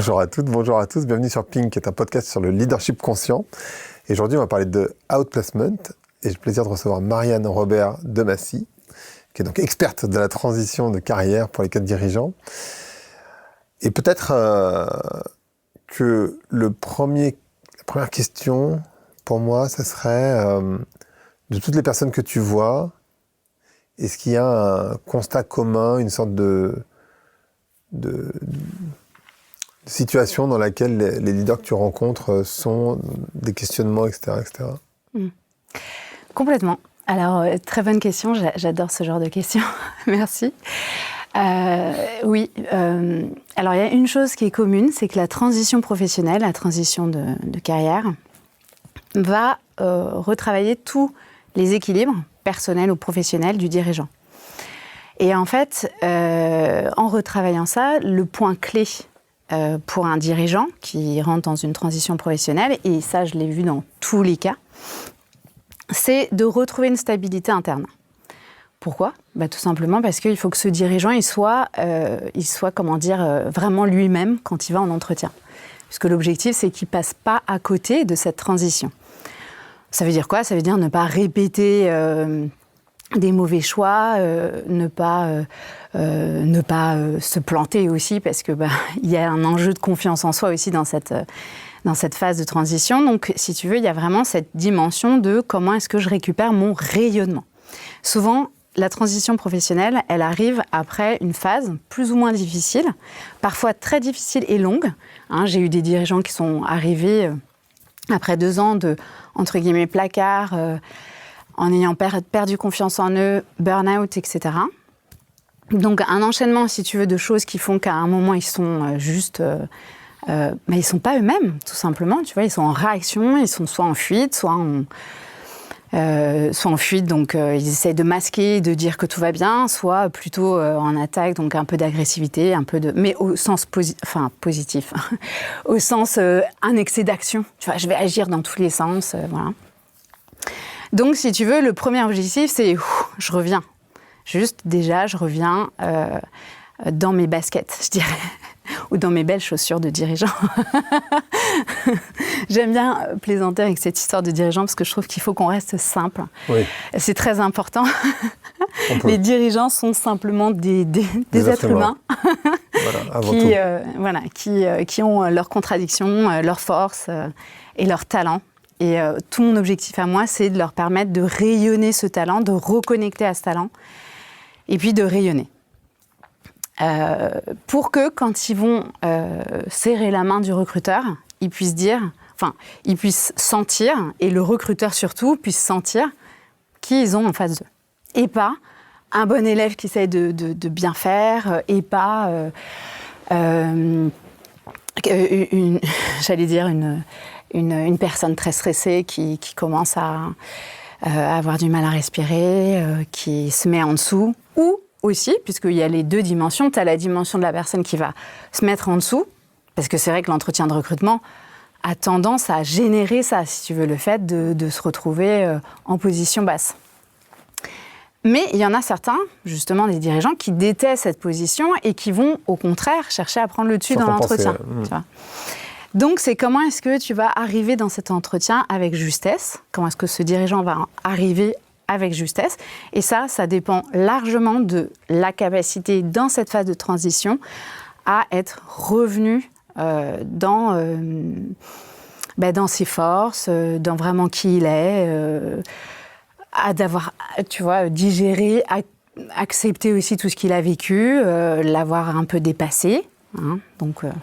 Bonjour à toutes, bonjour à tous, bienvenue sur Pink, qui est un podcast sur le leadership conscient. Et aujourd'hui, on va parler de outplacement et j'ai le plaisir de recevoir Marianne Robert de Massy, qui est donc experte de la transition de carrière pour les cadres dirigeants. Et peut-être que la première question pour moi, ça serait de toutes les personnes que tu vois, est-ce qu'il y a un constat commun, une sorte de situation dans laquelle les leaders que tu rencontres sont des questionnements, etc. etc. Complètement. Alors, très bonne question, j'adore ce genre de questions. Merci. Oui, alors il y a une chose qui est commune, c'est que la transition professionnelle, la transition de carrière, va retravailler tous les équilibres personnels ou professionnels du dirigeant. Et en fait, en retravaillant ça, le point clé pour un dirigeant qui rentre dans une transition professionnelle, et ça je l'ai vu dans tous les cas, c'est de retrouver une stabilité interne. Pourquoi ? Tout simplement parce qu'il faut que ce dirigeant il soit vraiment lui-même quand il va en entretien. Puisque l'objectif, c'est qu'il ne passe pas à côté de cette transition. Ça veut dire quoi ? Ça veut dire ne pas répéter des mauvais choix, ne pas se planter aussi, parce que il y a un enjeu de confiance en soi aussi dans cette phase de transition. Donc, si tu veux, il y a vraiment cette dimension de comment est-ce que je récupère mon rayonnement. Souvent, la transition professionnelle, elle arrive après une phase plus ou moins difficile, parfois très difficile et longue. J'ai eu des dirigeants qui sont arrivés après 2 ans de, entre guillemets, placard, en ayant perdu confiance en eux, burn-out, etc. Donc, un enchaînement, si tu veux, de choses qui font qu'à un moment, ils sont juste... ils ne sont pas eux-mêmes, tout simplement. Tu vois, ils sont en réaction, ils sont soit en fuite, soit en fuite, donc ils essayent de masquer, de dire que tout va bien, soit plutôt en attaque, donc un peu d'agressivité, mais au sens positif, au sens un excès d'action. Tu vois, je vais agir dans tous les sens, voilà. Donc, si tu veux, le premier objectif, c'est je reviens. Juste, déjà, je reviens dans mes baskets, je dirais, ou dans mes belles chaussures de dirigeant. J'aime bien plaisanter avec cette histoire de dirigeant parce que je trouve qu'il faut qu'on reste simple. Oui. C'est très important. Les dirigeants sont simplement des êtres humains qui ont leurs contradictions, leurs forces et leurs talents. Et tout mon objectif à moi, c'est de leur permettre de rayonner ce talent, de reconnecter à ce talent, et puis de rayonner. Pour que, quand ils vont serrer la main du recruteur, ils puissent sentir, et le recruteur surtout puisse sentir qui ils ont en face d'eux. Et pas un bon élève qui essaie de bien faire, et pas une personne très stressée qui commence à avoir du mal à respirer, qui se met en dessous, ou aussi, puisqu'il y a les 2 dimensions, tu as la dimension de la personne qui va se mettre en dessous, parce que c'est vrai que l'entretien de recrutement a tendance à générer ça, si tu veux, le fait de se retrouver en position basse. Mais il y en a certains, justement, des dirigeants qui détestent cette position et qui vont, au contraire, chercher à prendre le dessus dans l'entretien. Tu vois. Donc, c'est comment est-ce que tu vas arriver dans cet entretien avec justesse ? Comment est-ce que ce dirigeant va arriver avec justesse ? Et ça dépend largement de la capacité, dans cette phase de transition, à être revenu dans ses forces, dans vraiment qui il est, à d'avoir, tu vois, digéré, accepté aussi tout ce qu'il a vécu, l'avoir un peu dépassé. Donc, voilà.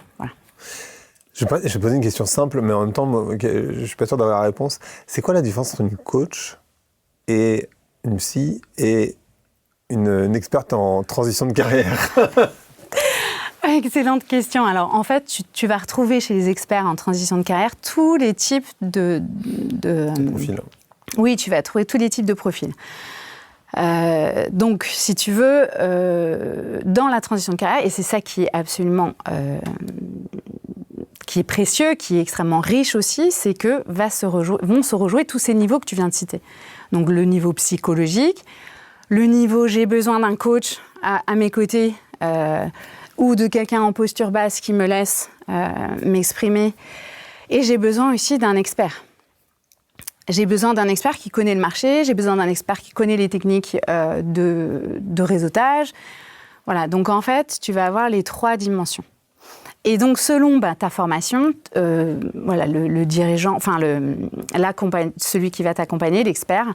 Je vais poser une question simple, mais en même temps, je ne suis pas sûr d'avoir la réponse. C'est quoi la différence entre une coach et une psy et une experte en transition de carrière? Excellente question. Alors, en fait, tu vas retrouver chez les experts en transition de carrière tous les types de profils. Oui, tu vas trouver tous les types de profils. Donc, si tu veux, dans la transition de carrière, et c'est ça qui est absolument... qui est précieux, qui est extrêmement riche aussi, c'est que vont se rejouer tous ces niveaux que tu viens de citer. Donc, le niveau psychologique, le niveau « j'ai besoin d'un coach à mes côtés », ou de quelqu'un en posture basse qui me laisse m'exprimer. Et j'ai besoin aussi d'un expert. J'ai besoin d'un expert qui connaît le marché, j'ai besoin d'un expert qui connaît les techniques de réseautage. Voilà, donc en fait, tu vas avoir les 3 dimensions. Et donc, selon ta formation, voilà, le dirigeant, enfin celui qui va t'accompagner, l'expert,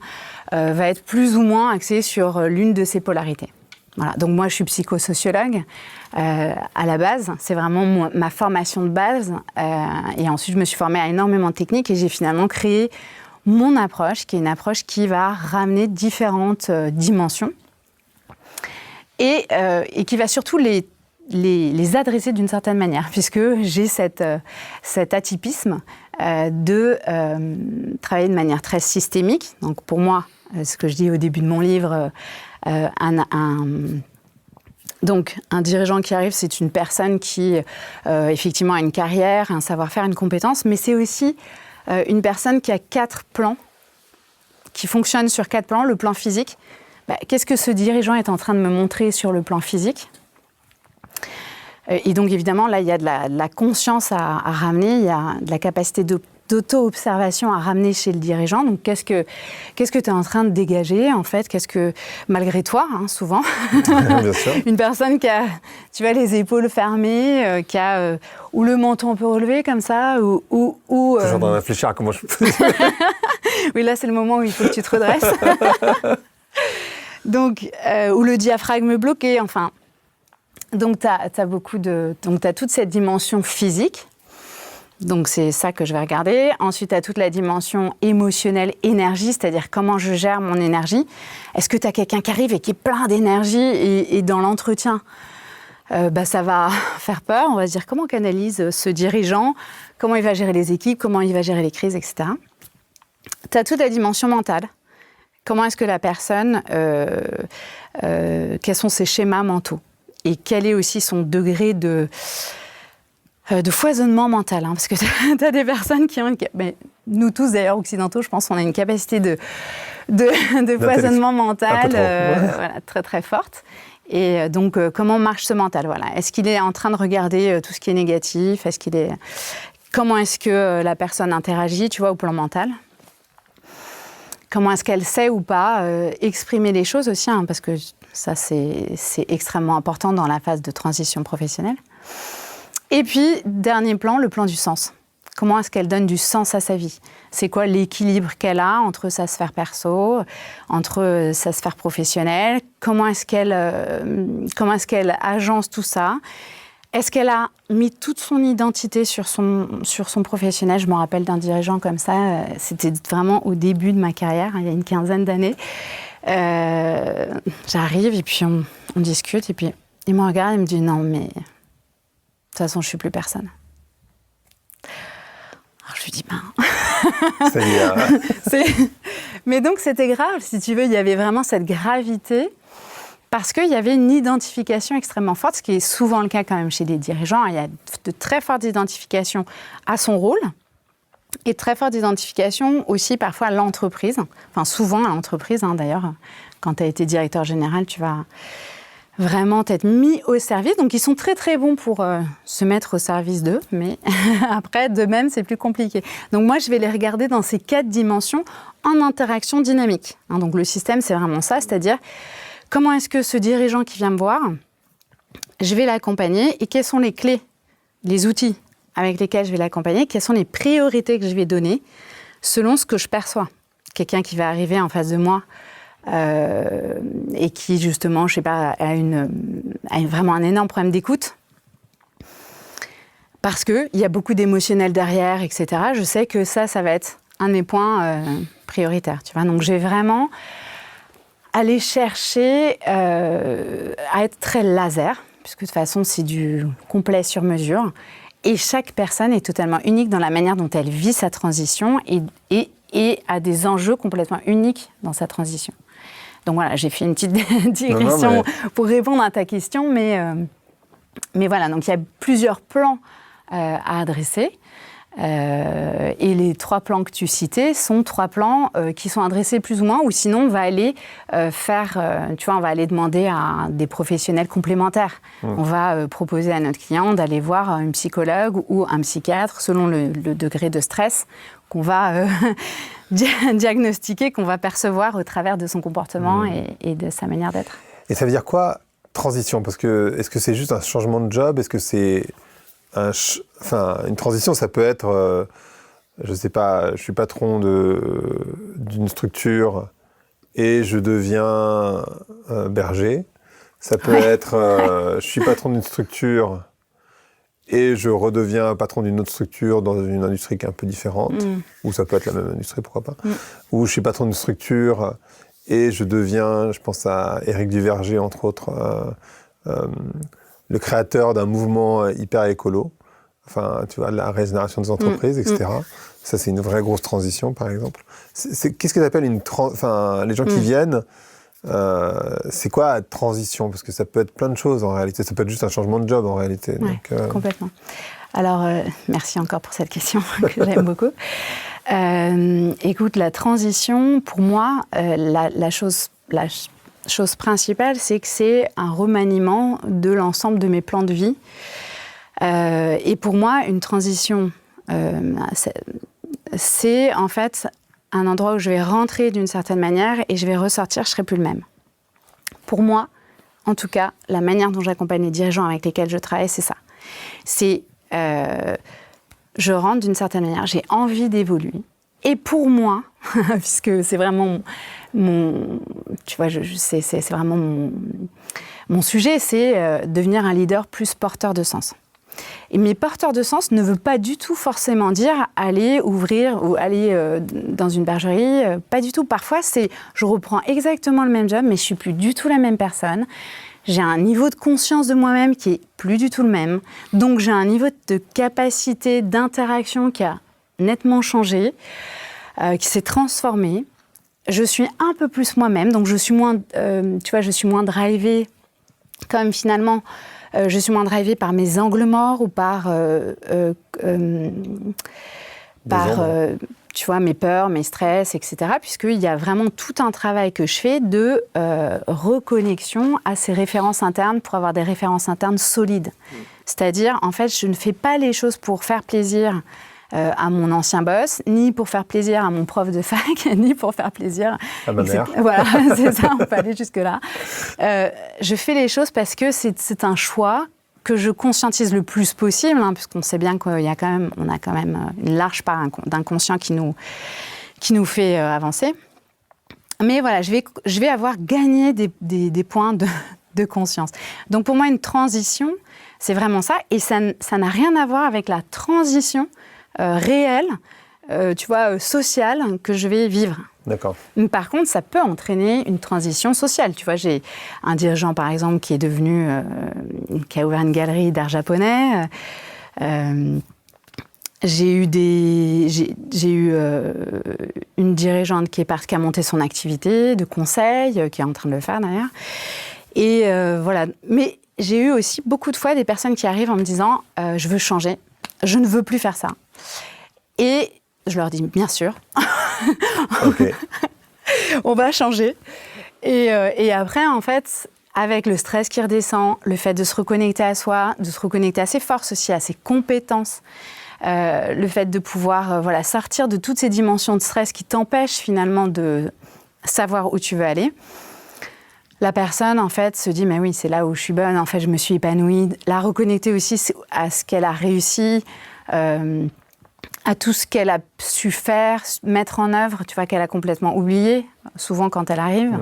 va être plus ou moins axé sur l'une de ces polarités. Voilà. Donc moi, je suis psychosociologue à la base. C'est vraiment ma formation de base. Et ensuite, je me suis formée à énormément de techniques et j'ai finalement créé mon approche, qui est une approche qui va ramener différentes dimensions et qui va surtout les adresser d'une certaine manière, puisque j'ai cet atypisme de travailler de manière très systémique. Donc pour moi, ce que je dis au début de mon livre, donc un dirigeant qui arrive, c'est une personne qui effectivement a une carrière, un savoir-faire, une compétence, mais c'est aussi une personne qui a 4 plans, qui fonctionne sur 4 plans. Le plan physique, qu'est-ce que ce dirigeant est en train de me montrer sur le plan physique ? Et donc, évidemment, là, il y a de la conscience à ramener, il y a de la capacité d'auto-observation à ramener chez le dirigeant. Donc, qu'est-ce que tu es en train de dégager, en fait ? Qu'est-ce que, malgré toi, souvent, bien sûr. Une personne qui a, tu vois, les épaules fermées, qui a ou le menton un peu relevé, comme ça, ou Je suis en train de réfléchir à comment je peux... Oui, là, c'est le moment où il faut que tu te redresses. Donc, ou le diaphragme bloqué, enfin... Donc, tu as toute cette dimension physique. Donc, c'est ça que je vais regarder. Ensuite, tu as toute la dimension émotionnelle, énergie, c'est-à-dire comment je gère mon énergie. Est-ce que tu as quelqu'un qui arrive et qui est plein d'énergie et dans l'entretien, ça va faire peur. On va se dire comment on canalise ce dirigeant, comment il va gérer les équipes, comment il va gérer les crises, etc. Tu as toute la dimension mentale. Comment est-ce que la personne, quels sont ses schémas mentaux ? Et quel est aussi son degré de foisonnement mental, parce que tu as des personnes qui ont nous tous d'ailleurs occidentaux, je pense qu'on a une capacité de foisonnement mental voilà, très très forte. Et donc comment marche ce mental, voilà. Est-ce qu'il est en train de regarder tout ce qui est négatif ? Comment est-ce que la personne interagit, tu vois, au plan mental ? Comment est-ce qu'elle sait ou pas exprimer les choses aussi, parce que ça, c'est extrêmement important dans la phase de transition professionnelle. Et puis, dernier plan, le plan du sens. Comment est-ce qu'elle donne du sens à sa vie ? C'est quoi l'équilibre qu'elle a entre sa sphère perso, entre sa sphère professionnelle ? Comment est-ce qu'elle agence tout ça ? Est-ce qu'elle a mis toute son identité sur son professionnel ? Je me rappelle d'un dirigeant comme ça, c'était vraiment au début de ma carrière, il y a une 15aine d'années. J'arrive et puis on discute et puis il me regarde et me dit « Non, mais de toute façon, je ne suis plus personne. » Alors je lui dis « Ça y est. Mais donc c'était grave, si tu veux, il y avait vraiment cette gravité parce qu'il y avait une identification extrêmement forte, ce qui est souvent le cas quand même chez les dirigeants. Il y a de très fortes identifications à son rôle et très forte identification aussi parfois à l'entreprise, enfin souvent à l'entreprise d'ailleurs. Quand tu as été directeur général, tu vas vraiment être mis au service. Donc ils sont très très bons pour se mettre au service d'eux, mais après d'eux-mêmes c'est plus compliqué. Donc moi je vais les regarder dans ces 4 dimensions en interaction dynamique. Donc le système c'est vraiment ça, c'est-à-dire comment est-ce que ce dirigeant qui vient me voir, je vais l'accompagner et quelles sont les clés, les outils avec lesquels je vais l'accompagner, quelles sont les priorités que je vais donner selon ce que je perçois. Quelqu'un qui va arriver en face de moi et qui, justement, je sais pas, a vraiment un énorme problème d'écoute, parce qu'il y a beaucoup d'émotionnel derrière, etc., je sais que ça va être un des points prioritaires. Tu vois. Donc, je vais vraiment aller chercher à être très laser, puisque de toute façon, c'est du complet sur mesure. Et chaque personne est totalement unique dans la manière dont elle vit sa transition et a des enjeux complètement uniques dans sa transition. Donc voilà, j'ai fait une petite digression pour répondre à ta question, mais voilà, donc il y a plusieurs plans à adresser. Et les 3 plans que tu citais sont 3 plans qui sont adressés plus ou moins, ou sinon on va aller on va aller demander à des professionnels complémentaires. On va proposer à notre client d'aller voir un psychologue ou un psychiatre selon le degré de stress qu'on va diagnostiquer, qu'on va percevoir au travers de son comportement et de sa manière d'être. Et ça veut dire quoi, transition ? Parce que est-ce que c'est juste un changement de job ? Est-ce que c'est une transition, ça peut être, je sais pas, je suis patron d'une structure et je deviens berger. Ça peut être, je suis patron d'une structure et je redeviens patron d'une autre structure dans une industrie qui est un peu différente, ou ça peut être la même industrie, pourquoi pas. Ou je suis patron d'une structure et je deviens, je pense à Éric Duverger, entre autres, le créateur d'un mouvement hyper écolo, enfin, tu vois, la régénération des entreprises, etc. Ça, c'est une vraie grosse transition, par exemple. Qu'est-ce que tu appelles les gens qui viennent, c'est quoi la transition ? Parce que ça peut être plein de choses, en réalité. Ça peut être juste un changement de job, en réalité. Ouais, complètement. Alors, merci encore pour cette question que j'aime beaucoup. Écoute, la transition, pour moi, la chose principale, c'est que c'est un remaniement de l'ensemble de mes plans de vie. Et pour moi, une transition, c'est en fait un endroit où je vais rentrer d'une certaine manière et je vais ressortir, je ne serai plus le même. Pour moi, en tout cas, la manière dont j'accompagne les dirigeants avec lesquels je travaille, c'est ça. C'est, je rentre d'une certaine manière, j'ai envie d'évoluer. Et pour moi, puisque c'est vraiment tu vois, c'est vraiment mon sujet, c'est devenir un leader plus porteur de sens. Et mes porteurs de sens ne veut pas du tout forcément dire aller ouvrir ou aller dans une bergerie, pas du tout. Parfois, je reprends exactement le même job, mais je suis plus du tout la même personne. J'ai un niveau de conscience de moi-même qui est plus du tout le même. Donc, j'ai un niveau de capacité d'interaction qui a nettement changé, qui s'est transformé. Je suis un peu plus moi-même, donc je suis moins, je suis moins drivée, comme finalement, je suis moins drivée par mes angles morts ou par mes peurs, mes stress, etc. Puisqu'il y a vraiment tout un travail que je fais de reconnexion à ces références internes pour avoir des références internes solides. C'est-à-dire, en fait, je ne fais pas les choses pour faire plaisir à mon ancien boss, ni pour faire plaisir à mon prof de fac, ni pour faire plaisir à ma mère. Voilà, c'est ça, on peut aller jusque-là. Je fais les choses parce que c'est un choix que je conscientise le plus possible, puisqu'on sait bien qu'on a quand même une large part d'inconscient qui nous fait avancer. Mais voilà, je vais avoir gagné des points de conscience. Donc pour moi, une transition, c'est vraiment ça, et ça n'a rien à voir avec la transition réelle, sociale que je vais vivre. D'accord. Par contre, ça peut entraîner une transition sociale. Tu vois, j'ai un dirigeant, par exemple, qui a ouvert une galerie d'art japonais. J'ai eu une dirigeante qui a monté son activité de conseil, qui est en train de le faire d'ailleurs. Et voilà. Mais j'ai eu aussi beaucoup de fois des personnes qui arrivent en me disant « je veux changer, je ne veux plus faire ça ». Et je leur dis « bien sûr, okay. On va changer ». Et après, en fait, avec le stress qui redescend, le fait de se reconnecter à soi, de se reconnecter à ses forces aussi, à ses compétences, le fait de pouvoir sortir de toutes ces dimensions de stress qui t'empêchent finalement de savoir où tu veux aller. La personne, en fait, se dit « mais oui, c'est là où je suis bonne, en fait, je me suis épanouie ». La reconnecter aussi à ce qu'elle a réussi, à tout ce qu'elle a su faire, mettre en œuvre, tu vois, qu'elle a complètement oublié, souvent quand elle arrive.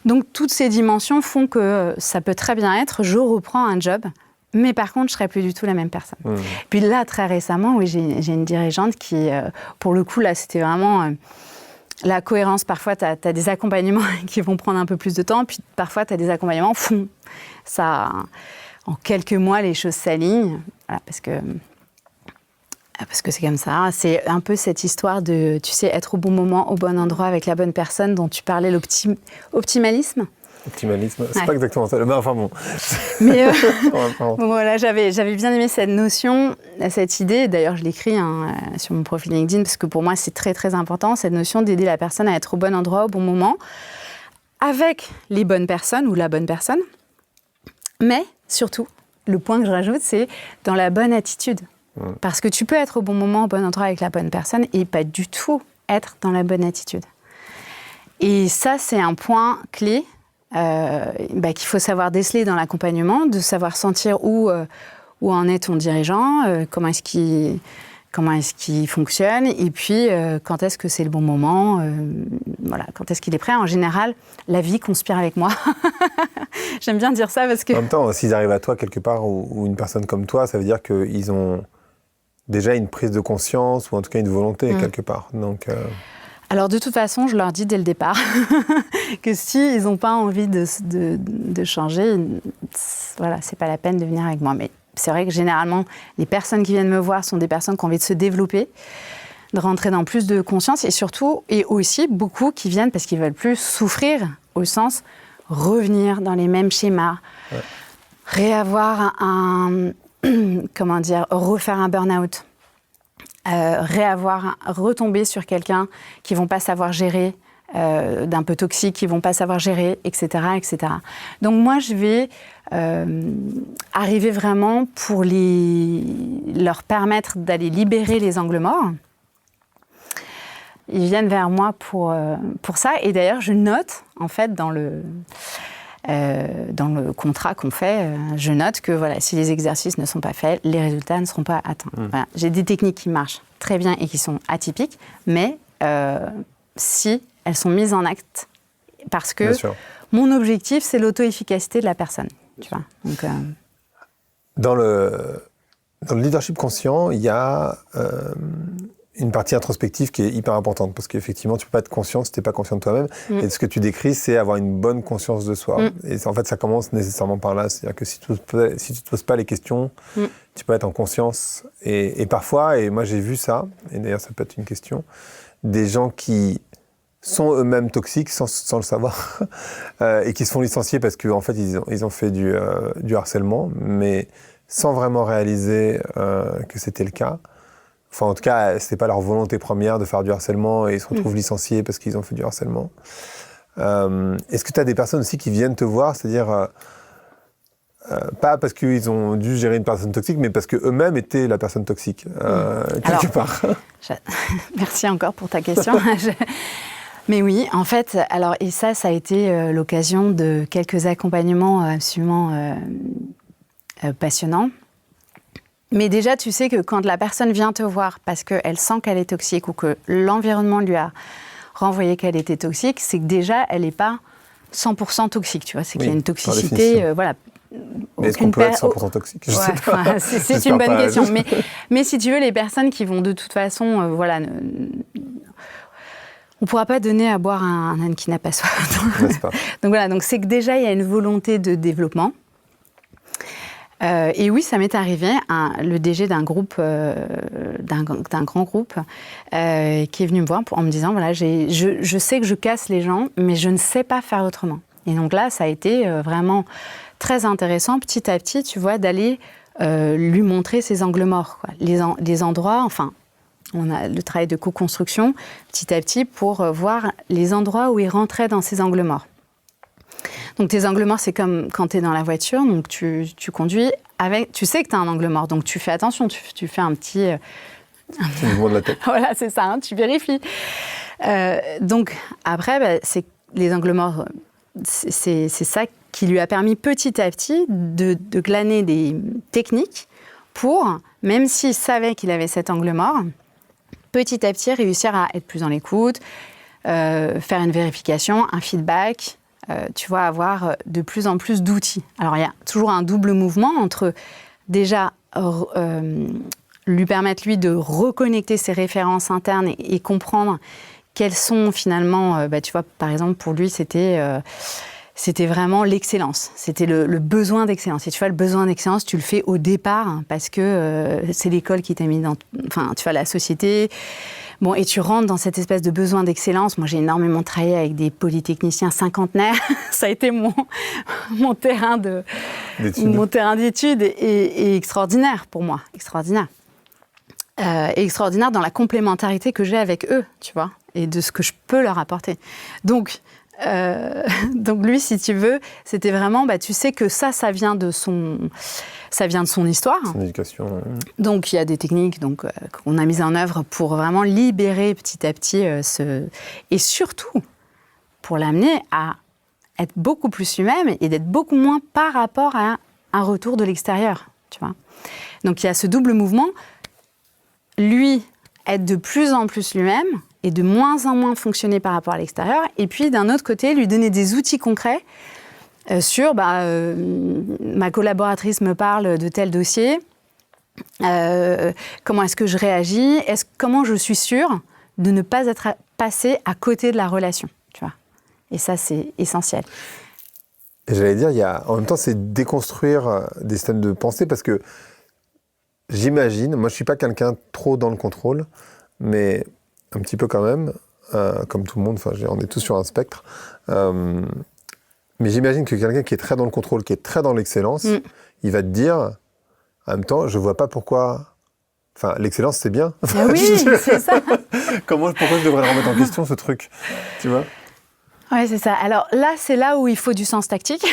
Donc, toutes ces dimensions font que ça peut très bien être « je reprends un job ». Mais par contre, je ne serai plus du tout la même personne. Puis là, très récemment, oui, j'ai une dirigeante qui, pour le coup, là, c'était vraiment la cohérence. Parfois, tu as des accompagnements qui vont prendre un peu plus de temps, puis parfois, tu as des accompagnements, en quelques mois, les choses s'alignent. Voilà, parce que c'est comme ça. C'est un peu cette histoire de, tu sais, être au bon moment, au bon endroit, avec la bonne personne dont tu parlais, l'optimalisme. Optimalisme, c'est Ouais. pas exactement ça. Mais enfin bon. Mais Pardon. bon, voilà, j'avais bien aimé cette notion, cette idée. D'ailleurs, je l'écris sur mon profil LinkedIn parce que pour moi, c'est très, très important, cette notion d'aider la personne à être au bon endroit, au bon moment, avec les bonnes personnes ou la bonne personne. Mais surtout, le point que je rajoute, c'est dans la bonne attitude. Parce que tu peux être au bon moment, au bon endroit avec la bonne personne et pas du tout être dans la bonne attitude. Et ça, c'est un point clé qu'il faut savoir déceler dans l'accompagnement, de savoir sentir où en est ton dirigeant, comment est-ce qu'il fonctionne, et puis quand est-ce que c'est le bon moment, quand est-ce qu'il est prêt. En général, la vie conspire avec moi. J'aime bien dire ça parce que... En même temps, s'ils arrivent à toi quelque part, ou une personne comme toi, ça veut dire qu'ils ont déjà une prise de conscience, ou en tout cas une volonté quelque part. Donc, Alors de toute façon, je leur dis dès le départ que s'ils n'ont pas envie de changer, voilà, c'est pas la peine de venir avec moi. Mais c'est vrai que généralement, les personnes qui viennent me voir sont des personnes qui ont envie de se développer, de rentrer dans plus de conscience, et surtout, et aussi beaucoup qui viennent parce qu'ils veulent plus souffrir, au sens revenir dans les mêmes schémas, réavoir refaire un burn-out. Retomber sur quelqu'un qui ne vont pas savoir gérer, d'un peu toxique, qui ne vont pas savoir gérer, etc., etc. Donc moi, je vais arriver vraiment pour leur permettre d'aller libérer les angles morts. Ils viennent vers moi pour ça. Et d'ailleurs, je note, en fait, dans le contrat qu'on fait, je note que voilà, si les exercices ne sont pas faits, les résultats ne seront pas atteints. Voilà. J'ai des techniques qui marchent très bien et qui sont atypiques, mais si elles sont mises en acte, parce que mon objectif, c'est l'auto-efficacité de la personne. Tu vois. Donc, dans le leadership conscient, il y a une partie introspective qui est hyper importante, parce qu'effectivement, tu ne peux pas être conscient si tu n'es pas conscient de toi-même. Et ce que tu décris, c'est avoir une bonne conscience de soi. Et en fait, ça commence nécessairement par là. C'est-à-dire que si tu ne te poses pas les questions, tu peux être en conscience. Et parfois, et moi j'ai vu ça, et d'ailleurs ça peut être une question, des gens qui sont eux-mêmes toxiques sans le savoir, et qui se font licencier parce qu'en fait, ils ont fait du harcèlement, mais sans vraiment réaliser que c'était le cas. Enfin, en tout cas, ce n'est pas leur volonté première de faire du harcèlement et ils se retrouvent licenciés parce qu'ils ont fait du harcèlement. Est-ce que tu as des personnes aussi qui viennent te voir, c'est-à-dire, pas parce qu'ils ont dû gérer une personne toxique, mais parce qu'eux-mêmes étaient la personne toxique, quelque part. Merci encore pour ta question. Mais oui, en fait, et ça a été l'occasion de quelques accompagnements absolument passionnants. Mais déjà, tu sais que quand la personne vient te voir parce qu'elle sent qu'elle est toxique ou que l'environnement lui a renvoyé qu'elle était toxique, c'est que déjà, elle n'est pas 100% toxique, tu vois. C'est qu'il y a une toxicité, voilà. Mais est-ce qu'on peut être 100% toxique ? Je sais pas. C'est une bonne question. Mais si tu veux, les personnes qui vont de toute façon, on ne pourra pas donner à boire à un âne qui n'a pas soif. Donc voilà, donc c'est que déjà, il y a une volonté de développement. Et oui, ça m'est arrivé, le DG d'un groupe, d'un grand groupe, qui est venu me voir en me disant, voilà, je sais que je casse les gens, mais je ne sais pas faire autrement. Et donc là, ça a été vraiment très intéressant, petit à petit, tu vois, d'aller lui montrer ses angles morts, quoi. Les endroits, enfin, on a le travail de co-construction, petit à petit, pour voir les endroits où il rentrait dans ses angles morts. Donc tes angles morts, c'est comme quand tu es dans la voiture, donc tu conduis avec, tu sais que tu as un angle mort, donc tu fais attention, tu fais un petit mouvement de la tête. Voilà, c'est ça, hein, tu vérifies. Donc après, c'est les angles morts, c'est ça qui lui a permis petit à petit de glaner des techniques pour, même s'il savait qu'il avait cet angle mort, petit à petit réussir à être plus dans l'écoute, faire une vérification, un feedback. Tu vas avoir de plus en plus d'outils. Alors, il y a toujours un double mouvement entre, déjà, lui permettre, lui, de reconnecter ses références internes et comprendre quelles sont, finalement, tu vois, par exemple, pour lui, c'était c'était vraiment l'excellence. C'était le besoin d'excellence. Et tu vois, le besoin d'excellence, tu le fais au départ parce que c'est l'école qui t'a mis dans... Enfin, tu vois, la société... Bon, et tu rentres dans cette espèce de besoin d'excellence. Moi, j'ai énormément travaillé avec des polytechniciens cinquantenaires. Ça a été mon terrain d'études et extraordinaire pour moi. Extraordinaire. Et extraordinaire dans la complémentarité que j'ai avec eux, tu vois, et de ce que je peux leur apporter. Donc lui, si tu veux, c'était vraiment, tu sais que ça vient de son histoire. Son éducation. Donc, il y a des techniques qu'on a mises en œuvre pour vraiment libérer petit à petit et surtout pour l'amener à être beaucoup plus lui-même et d'être beaucoup moins par rapport à un retour de l'extérieur, tu vois. Donc, il y a ce double mouvement. Lui, être de plus en plus lui-même et de moins en moins fonctionner par rapport à l'extérieur. Et puis, d'un autre côté, lui donner des outils concrets sur ma collaboratrice me parle de tel dossier, comment est-ce que je réagis, comment je suis sûre de ne pas être passée à côté de la relation, tu vois. Et ça, c'est essentiel. Et j'allais dire, en même temps, c'est déconstruire des systèmes de pensée parce que j'imagine, moi je ne suis pas quelqu'un trop dans le contrôle, mais un petit peu quand même, comme tout le monde, on est tous sur un spectre. Mais j'imagine que quelqu'un qui est très dans le contrôle, qui est très dans l'excellence, il va te dire, en même temps, je ne vois pas pourquoi... Enfin, l'excellence, c'est bien. Oui, c'est ça. Pourquoi je devrais remettre en question ce truc, tu vois ? Oui, c'est ça. Alors là, c'est là où il faut du sens tactique,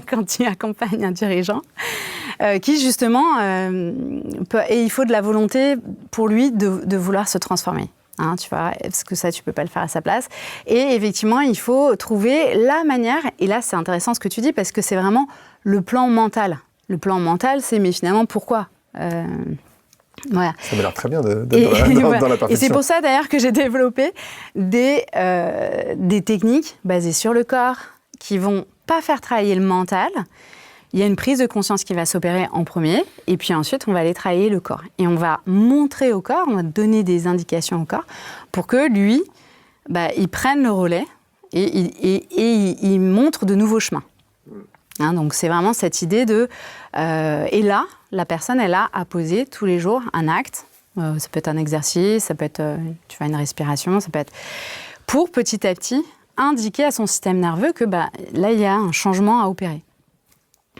quand tu accompagnes un dirigeant, qui justement, et il faut de la volonté pour lui de vouloir se transformer. Hein, tu vois, parce que ça, tu ne peux pas le faire à sa place. Et effectivement, il faut trouver la manière, et là, c'est intéressant ce que tu dis, parce que c'est vraiment le plan mental. Le plan mental, c'est, mais finalement, pourquoi voilà. Ça m'a l'air très bien dans la perfection. Et c'est pour ça, d'ailleurs, que j'ai développé des techniques basées sur le corps qui ne vont pas faire travailler le mental. Il y a une prise de conscience qui va s'opérer en premier, et puis ensuite, on va aller travailler le corps. Et on va montrer au corps, on va donner des indications au corps pour que lui, il prenne le relais et il montre de nouveaux chemins. Hein, donc, c'est vraiment cette idée de... et là, la personne, elle a à poser tous les jours un acte. Ça peut être un exercice, ça peut être une respiration, ça peut être... Pour petit à petit indiquer à son système nerveux que là, il y a un changement à opérer.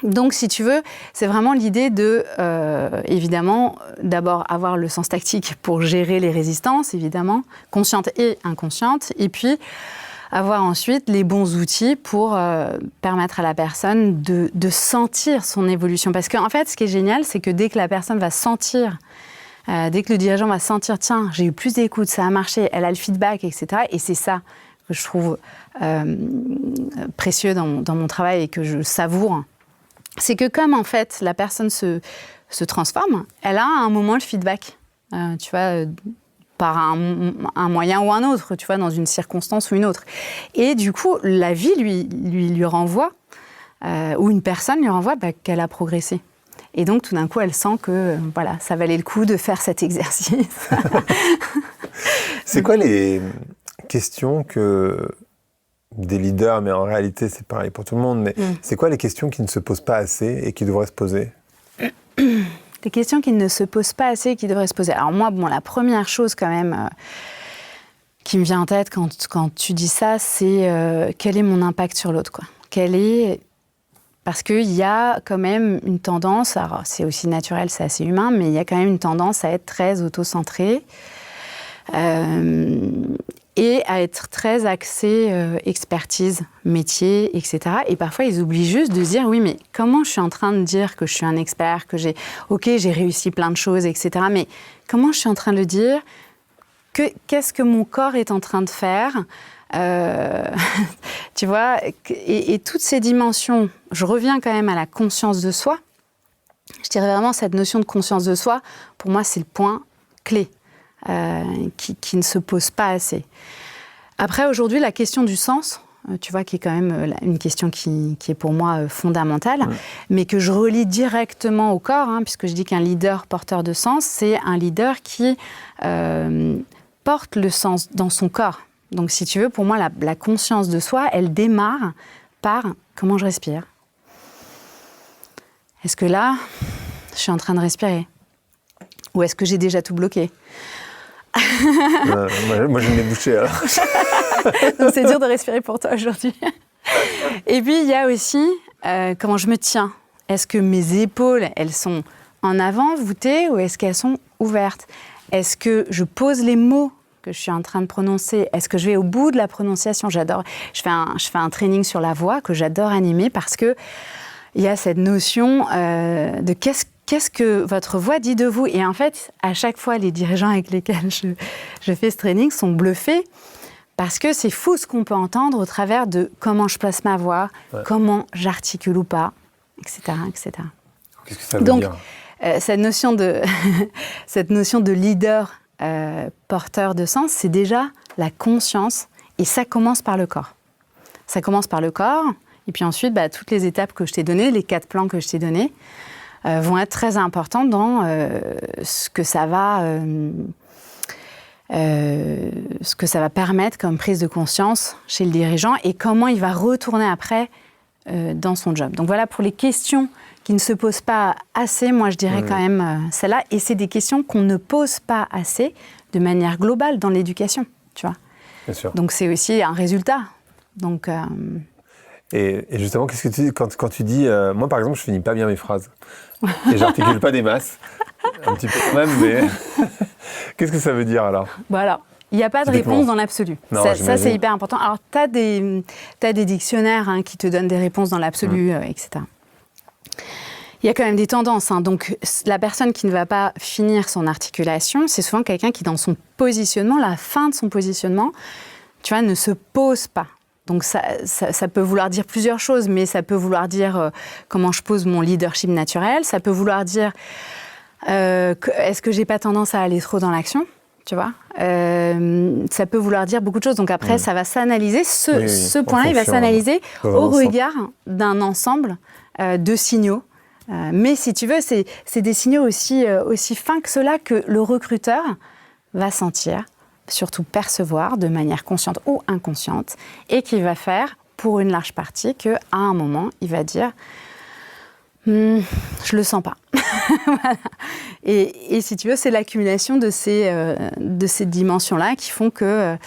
Donc, si tu veux, c'est vraiment l'idée de, évidemment, d'abord avoir le sens tactique pour gérer les résistances, évidemment, conscientes et inconscientes, et puis avoir ensuite les bons outils pour permettre à la personne de sentir son évolution. Parce qu'en fait, ce qui est génial, c'est que dès que la personne va sentir, dès que le dirigeant va sentir, tiens, j'ai eu plus d'écoute, ça a marché, elle a le feedback, etc. Et c'est ça que je trouve précieux dans mon travail et que je savoure. C'est que comme, en fait, la personne se transforme, elle a à un moment le feedback, tu vois, par un moyen ou un autre, tu vois, dans une circonstance ou une autre. Et du coup, la vie lui renvoie, ou une personne lui renvoie qu'elle a progressé. Et donc, tout d'un coup, elle sent que, voilà, ça valait le coup de faire cet exercice. C'est quoi les questions que... des leaders, mais en réalité, c'est pareil pour tout le monde, mais c'est quoi les questions qui ne se posent pas assez et qui devraient se poser ? Des questions qui ne se posent pas assez et qui devraient se poser. Alors moi, la première chose quand même qui me vient en tête quand tu dis ça, c'est quel est mon impact sur l'autre, quoi. Parce qu'il y a quand même une tendance, alors c'est aussi naturel, c'est assez humain, mais il y a quand même une tendance à être très auto-centré. Et à être très axé expertise, métier, etc. Et parfois, ils oublient juste de se dire, oui, mais comment je suis en train de dire que je suis un expert, que j'ai réussi plein de choses, etc. Mais comment je suis en train de dire qu'est-ce que mon corps est en train de faire tu vois, et toutes ces dimensions, je reviens quand même à la conscience de soi. Je dirais vraiment cette notion de conscience de soi, pour moi, c'est le point clé. Qui ne se pose pas assez. Après, aujourd'hui, la question du sens, tu vois, qui est quand même une question qui est pour moi fondamentale, mais que je relie directement au corps, puisque je dis qu'un leader porteur de sens, c'est un leader qui porte le sens dans son corps. Donc, si tu veux, pour moi, la conscience de soi, elle démarre par comment je respire. Est-ce que là, je suis en train de respirer? Ou est-ce que j'ai déjà tout bloqué? Moi, je l'ai bouché, alors. Donc, c'est dur de respirer pour toi aujourd'hui. Et puis, il y a aussi comment je me tiens. Est-ce que mes épaules, elles sont en avant, voûtées, ou est-ce qu'elles sont ouvertes? Est-ce que je pose les mots que je suis en train de prononcer? Est-ce que je vais au bout de la prononciation? J'adore. Je fais un training sur la voix que j'adore animer parce que il y a cette notion de qu'est-ce que votre voix dit de vous. Et en fait, à chaque fois, les dirigeants avec lesquels je fais ce training sont bluffés parce que c'est fou ce qu'on peut entendre au travers de comment je place ma voix, comment j'articule ou pas, etc., etc. Qu'est-ce que ça veut dire? Cette notion de leader porteur de sens, c'est déjà la conscience, et ça commence par le corps. Ça commence par le corps, et puis ensuite, toutes les étapes que je t'ai données, les 4 plans que je t'ai donnés, vont être très importants dans ce que ça va permettre comme prise de conscience chez le dirigeant et comment il va retourner après dans son job. Donc voilà pour les questions qui ne se posent pas assez, moi je dirais quand même celle-là. Et c'est des questions qu'on ne pose pas assez de manière globale dans l'éducation, tu vois. Bien sûr. Donc c'est aussi un résultat. Donc, Et justement, qu'est-ce que tu dis quand tu dis... moi, par exemple, je finis pas bien mes phrases. Et j'articule pas des masses. Un petit peu quand même, mais... Qu'est-ce que ça veut dire, alors? Voilà. Il n'y a pas de réponse dans l'absolu. Ça, c'est hyper important. Alors, tu as des dictionnaires qui te donnent des réponses dans l'absolu, etc. Il y a quand même des tendances. Donc, la personne qui ne va pas finir son articulation, c'est souvent quelqu'un qui, dans son positionnement, la fin de son positionnement, tu vois, ne se pose pas. Donc, ça peut vouloir dire plusieurs choses, mais ça peut vouloir dire comment je pose mon leadership naturel. Ça peut vouloir dire est-ce que j'ai pas tendance à aller trop dans l'action, tu vois. Ça peut vouloir dire beaucoup de choses. Donc après, ça va s'analyser. Ce point-là, il va s'analyser au regard d'un ensemble de signaux. Mais si tu veux, c'est des signaux aussi fins que ceux-là que le recruteur va sentir, surtout percevoir de manière consciente ou inconsciente, et qui va faire, pour une large partie, qu'à un moment, il va dire je le sens pas. Voilà. Et si tu veux, c'est l'accumulation de ces dimensions-là qui font qu'à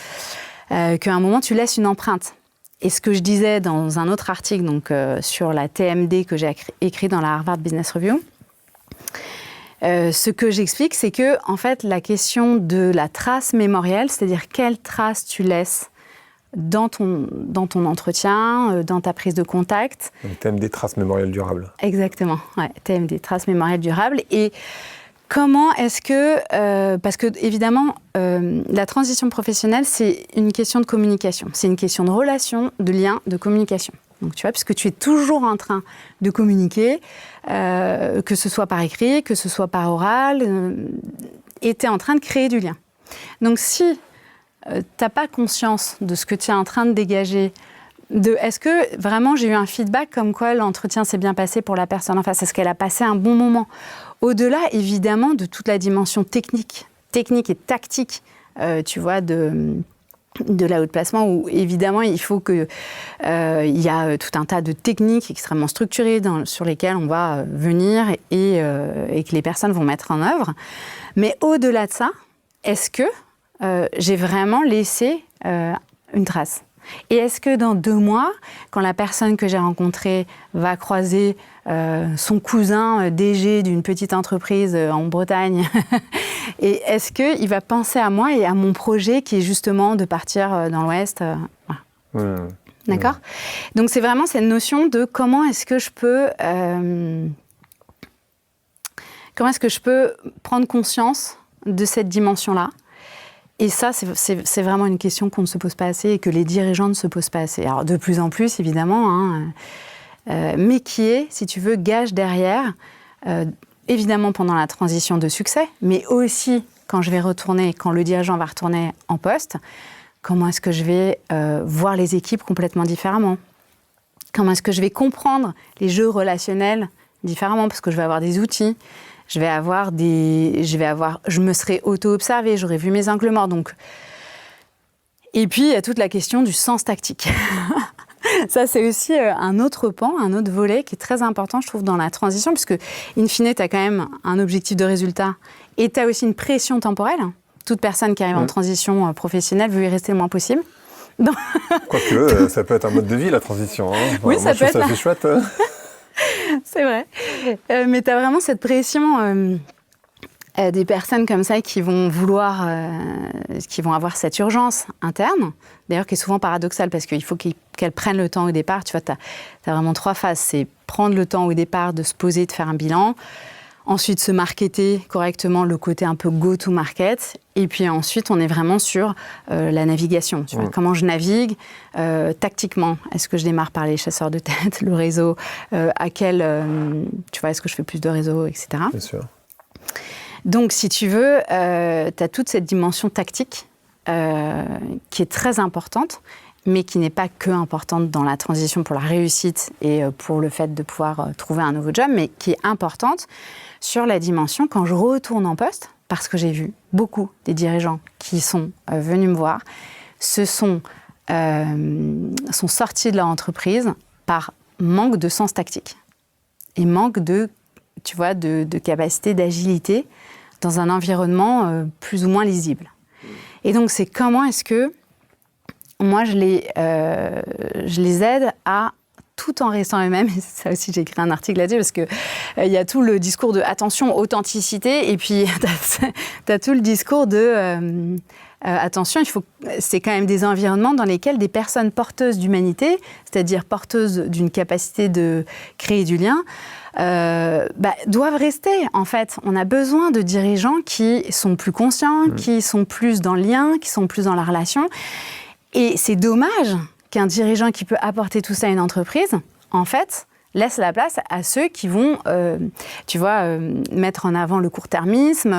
un moment, tu laisses une empreinte. Et ce que je disais dans un autre article donc, sur la TMD que j'ai écrit dans la Harvard Business Review, ce que j'explique, c'est que en fait, la question de la trace mémorielle, c'est-à-dire quelle trace tu laisses dans ton entretien, dans ta prise de contact. TMD, trace mémorielle durable. Exactement, ouais, TMD, trace mémorielle durable. Et comment est-ce que... parce que, évidemment, la transition professionnelle, c'est une question de communication. C'est une question de relation, de lien, de communication. Donc, tu vois, puisque tu es toujours en train de communiquer, que ce soit par écrit, que ce soit par oral, et tu es en train de créer du lien. Donc, si tu n'as pas conscience de ce que tu es en train de dégager, est-ce que vraiment j'ai eu un feedback comme quoi l'entretien s'est bien passé pour la personne en face, est-ce qu'elle a passé un bon moment? Au-delà, évidemment, de toute la dimension technique et tactique, tu vois, de la haute placement, où évidemment il faut qu'il y a tout un tas de techniques extrêmement structurées sur lesquelles on va venir et que les personnes vont mettre en œuvre. Mais au-delà de ça, est-ce que j'ai vraiment laissé une trace? Et est-ce que dans 2 mois, quand la personne que j'ai rencontrée va croiser son cousin DG d'une petite entreprise en Bretagne, et est-ce qu'il va penser à moi et à mon projet qui est justement de partir dans l'Ouest voilà. D'accord ? Donc c'est vraiment cette notion de comment est-ce que je peux prendre conscience de cette dimension-là. Et ça, c'est vraiment une question qu'on ne se pose pas assez et que les dirigeants ne se posent pas assez. Alors, de plus en plus, évidemment, mais qui est, si tu veux, gage derrière, évidemment pendant la transition de succès, mais aussi quand le dirigeant va retourner en poste, comment est-ce que je vais voir les équipes complètement différemment? Comment est-ce que je vais comprendre les jeux relationnels différemment? Parce que je vais avoir des outils. Je me serai auto-observée, j'aurais vu mes angles morts. Donc. Et puis, il y a toute la question du sens tactique. Ça, c'est aussi un autre pan, un autre volet qui est très important, je trouve, dans la transition, puisque, in fine, tu as quand même un objectif de résultat et tu as aussi une pression temporelle. Toute personne qui arrive en transition professionnelle veut y rester le moins possible. Quoique, ça peut être un mode de vie, la transition. Hein. Enfin, oui, ça peut être. Ça fait chouette. C'est vrai. Mais tu as vraiment cette pression des personnes comme ça qui vont vouloir, qui vont avoir cette urgence interne, d'ailleurs qui est souvent paradoxale parce qu'il faut qu'elles prennent le temps au départ. Tu vois, tu as vraiment 3 phases. C'est prendre le temps au départ de se poser, de faire un bilan. Ensuite, se marketer correctement, le côté un peu go-to-market. Et puis ensuite, on est vraiment sur la navigation. Tu vois, comment je navigue tactiquement. Est-ce que je démarre par les chasseurs de tête, le réseau, tu vois, est-ce que je fais plus de réseau, etc. Bien sûr. Donc, si tu veux, tu as toute cette dimension tactique qui est très importante, mais qui n'est pas que importante dans la transition pour la réussite et pour le fait de pouvoir trouver un nouveau job, mais qui est importante sur la dimension quand je retourne en poste, parce que j'ai vu beaucoup des dirigeants qui sont venus me voir, sont sortis de leur entreprise par manque de sens tactique et manque de, tu vois, de capacité d'agilité dans un environnement plus ou moins lisible. Et donc, c'est comment est-ce que moi, je les aide à, tout en restant eux-mêmes, et ça aussi, j'ai écrit un article là-dessus, parce qu'il y a tout le discours de attention, authenticité, et puis tu as tout le discours de attention, c'est quand même des environnements dans lesquels des personnes porteuses d'humanité, c'est-à-dire porteuses d'une capacité de créer du lien, doivent rester, en fait. On a besoin de dirigeants qui sont plus conscients, qui sont plus dans le lien, qui sont plus dans la relation. Et c'est dommage qu'un dirigeant qui peut apporter tout ça à une entreprise, en fait, laisse la place à ceux qui vont, mettre en avant le court-termisme,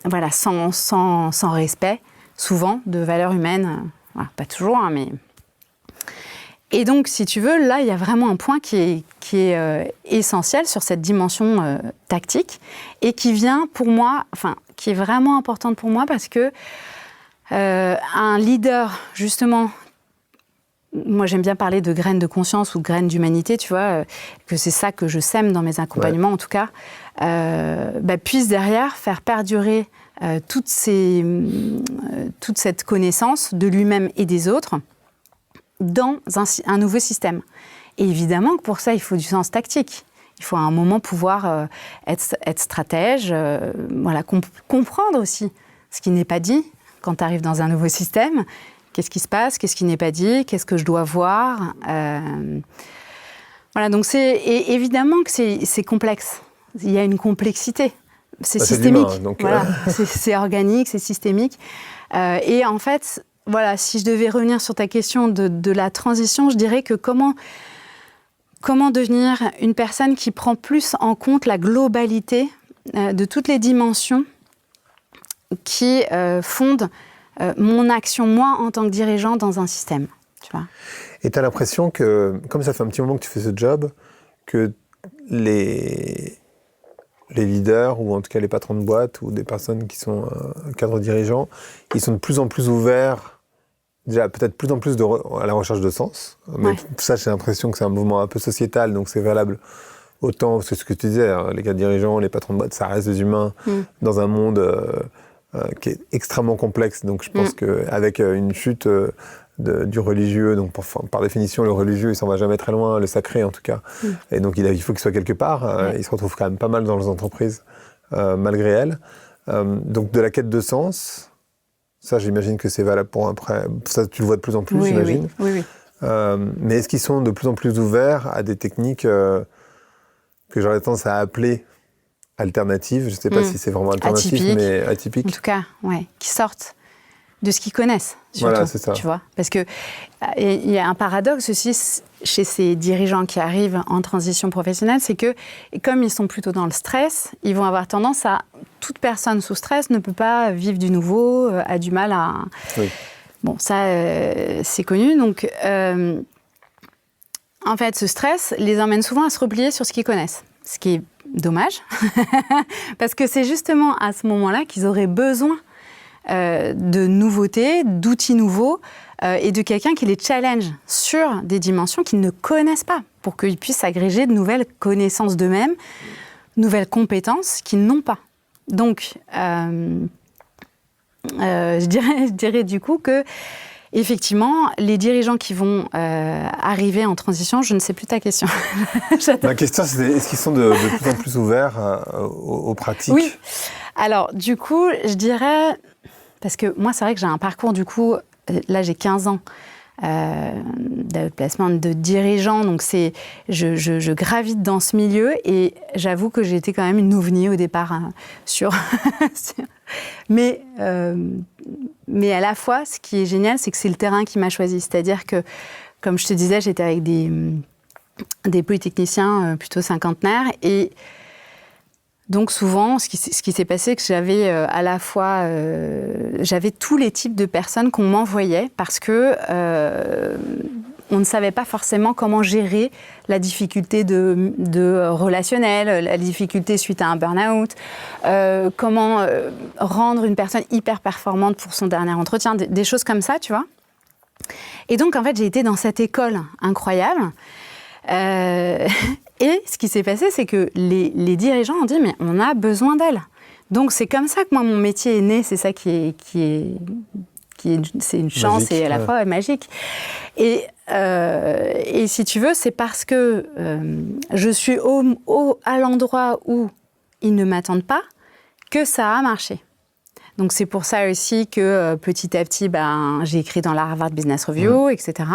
voilà, sans respect, souvent, de valeurs humaines. Voilà, pas toujours, hein, mais... Et donc, si tu veux, là, il y a vraiment un point qui est essentiel sur cette dimension tactique et qui vient pour moi, qui est vraiment importante pour moi parce que un leader, justement, moi j'aime bien parler de graines de conscience ou de graines d'humanité, tu vois, que c'est ça que je sème dans mes accompagnements en tout cas, puisse derrière faire perdurer toute cette connaissance de lui-même et des autres dans un nouveau système. Et évidemment que pour ça, il faut du sens tactique. Il faut à un moment pouvoir être stratège, comprendre aussi ce qui n'est pas dit quand tu arrives dans un nouveau système. Qu'est-ce qui se passe? Qu'est-ce qui n'est pas dit? Qu'est-ce que je dois voir? Voilà, donc évidemment que c'est complexe. Il y a une complexité. C'est systémique. C'est donc, voilà. C'est organique, c'est systémique. Et en fait... Voilà, si je devais revenir sur ta question de la transition, je dirais que comment devenir une personne qui prend plus en compte la globalité de toutes les dimensions qui fondent mon action, moi, en tant que dirigeant, dans un système. Tu vois. Et tu as l'impression que, comme ça fait un petit moment que tu fais ce job, que les leaders, ou en tout cas les patrons de boîte, ou des personnes qui sont cadres dirigeants, ils sont de plus en plus ouverts, déjà peut-être plus en plus à la recherche de sens. Mais ça, j'ai l'impression que c'est un mouvement un peu sociétal, donc c'est valable autant, c'est ce que tu disais, hein, les cadres dirigeants, les patrons de boîte, ça reste des humains dans un monde qui est extrêmement complexe. Donc je pense qu'avec une chute du religieux, donc par définition, le religieux, il s'en va jamais très loin, le sacré en tout cas. Et donc il faut qu'il soit quelque part. Il se retrouve quand même pas mal dans les entreprises, malgré elles. Donc de la quête de sens, ça j'imagine que c'est valable pour après. Ça tu le vois de plus en plus, j'imagine. Oui. Mais est-ce qu'ils sont de plus en plus ouverts à des techniques que j'aurais tendance à appeler alternatives? Je ne sais pas si c'est vraiment alternatif, mais atypique. En tout cas, qui sortent de ce qu'ils connaissent, surtout, voilà, c'est ça. Tu vois, parce que il y a un paradoxe aussi chez ces dirigeants qui arrivent en transition professionnelle, c'est que comme ils sont plutôt dans le stress, ils vont avoir tendance à... Toute personne sous stress ne peut pas vivre du nouveau, a du mal à... Oui. Bon, ça, c'est connu. Donc, en fait, ce stress les emmène souvent à se replier sur ce qu'ils connaissent, ce qui est dommage, parce que c'est justement à ce moment-là qu'ils auraient besoin de nouveautés, d'outils nouveaux et de quelqu'un qui les challenge sur des dimensions qu'ils ne connaissent pas pour qu'ils puissent agréger de nouvelles connaissances d'eux-mêmes, nouvelles compétences qu'ils n'ont pas. Donc, je dirais du coup que effectivement, les dirigeants qui vont arriver en transition, je ne sais plus ta question. Ma question, c'était est-ce qu'ils sont de plus en plus ouverts aux pratiques ? Oui. Alors, du coup, je dirais... Parce que moi, c'est vrai que j'ai un parcours, du coup, là, j'ai 15 ans d'outplacement de dirigeant, donc je gravite dans ce milieu et j'avoue que j'étais quand même une ovni au départ mais à la fois, ce qui est génial, c'est que c'est le terrain qui m'a choisi. C'est-à-dire que, comme je te disais, j'étais avec des polytechniciens plutôt cinquantenaires et donc souvent, ce qui s'est passé, c'est que j'avais à la fois j'avais tous les types de personnes qu'on m'envoyait parce que on ne savait pas forcément comment gérer la difficulté de relationnel, la difficulté suite à un burn-out, comment rendre une personne hyper performante pour son dernier entretien, des choses comme ça, tu vois. Et donc, en fait, j'ai été dans cette école incroyable. Et ce qui s'est passé, c'est que les dirigeants ont dit « mais on a besoin d'elle ». Donc, c'est comme ça que moi, mon métier est né. C'est ça c'est une chance magique, et à la fois magique. Et si tu veux, c'est parce que je suis à l'endroit où ils ne m'attendent pas que ça a marché. Donc, c'est pour ça aussi que petit à petit, j'ai écrit dans la Harvard Business Review, etc.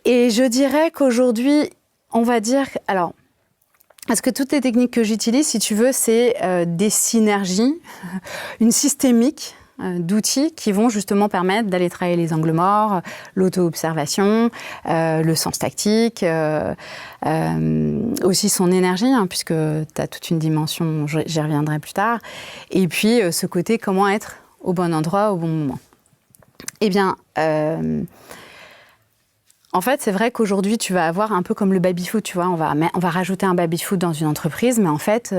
Et je dirais qu'aujourd'hui, on va dire... Alors, parce que toutes les techniques que j'utilise, si tu veux, c'est des synergies, une systémique d'outils qui vont justement permettre d'aller travailler les angles morts, l'auto-observation, le sens tactique, aussi son énergie, puisque tu as toute une dimension, j'y reviendrai plus tard, et puis ce côté comment être au bon endroit, au bon moment. Eh bien... En fait, c'est vrai qu'aujourd'hui, tu vas avoir un peu comme le baby-foot, tu vois, on va rajouter un baby-foot dans une entreprise, mais en fait,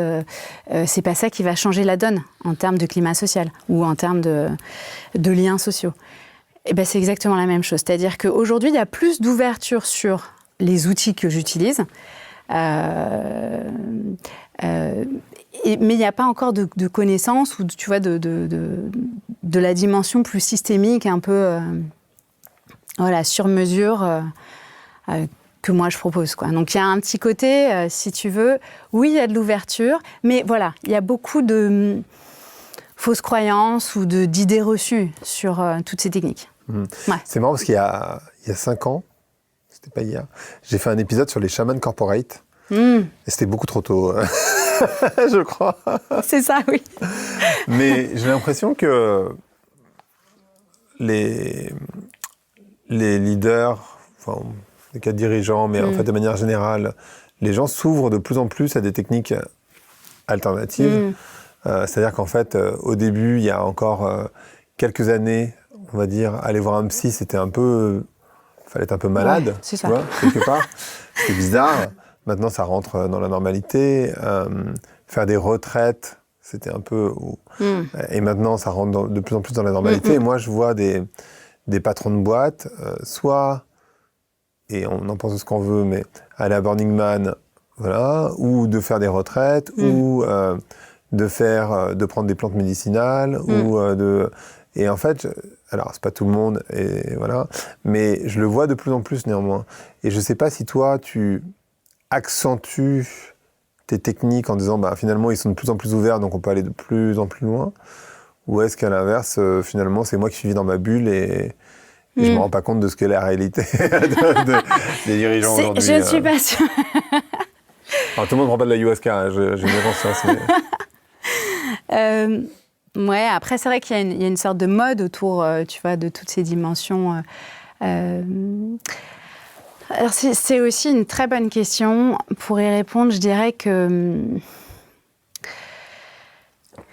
c'est pas ça qui va changer la donne en termes de climat social ou en termes de liens sociaux. Et ben, c'est exactement la même chose. C'est-à-dire qu'aujourd'hui, il y a plus d'ouverture sur les outils que j'utilise, mais il n'y a pas encore de connaissances ou, tu vois, de la dimension plus systémique, un peu... sur mesure que moi je propose, quoi. Donc il y a un petit côté, si tu veux, oui, il y a de l'ouverture, mais voilà, il y a beaucoup de fausses croyances ou d'idées reçues sur toutes ces techniques. Ouais. C'est marrant parce qu'il y a 5 ans, c'était pas hier, j'ai fait un épisode sur les chamans corporate. Et c'était beaucoup trop tôt, je crois. C'est ça, oui. Mais j'ai l'impression que les leaders, enfin, les cas de dirigeants, mais en fait, de manière générale, les gens s'ouvrent de plus en plus à des techniques alternatives. C'est-à-dire qu'en fait, au début, il y a encore quelques années, on va dire, aller voir un psy, c'était un peu... fallait être un peu malade, c'est tu vois, quelque part. C'était bizarre. Maintenant, ça rentre dans la normalité. Faire des retraites, c'était un peu... Et maintenant, ça rentre de plus en plus dans la normalité. Et moi, je vois des patrons de boîte, soit, et on en pense ce qu'on veut, mais aller à Burning Man, voilà, ou de faire des retraites, ou de prendre des plantes médicinales, et en fait, alors c'est pas tout le monde, et voilà, mais je le vois de plus en plus néanmoins. Et je sais pas si toi, tu accentues tes techniques en disant, finalement, ils sont de plus en plus ouverts, donc on peut aller de plus en plus loin, ou est-ce qu'à l'inverse, finalement, c'est moi qui vis dans ma bulle et je me rends pas compte de ce qu'est la réalité des dirigeants aujourd'hui. Je ne suis pas sûre. Alors, tout le monde ne prend pas de la ayahuasca, hein, j'ai bien conscience. Ouais, après, c'est vrai qu'il y a une sorte de mode autour, tu vois, de toutes ces dimensions. Alors, c'est aussi une très bonne question. Pour y répondre, je dirais que...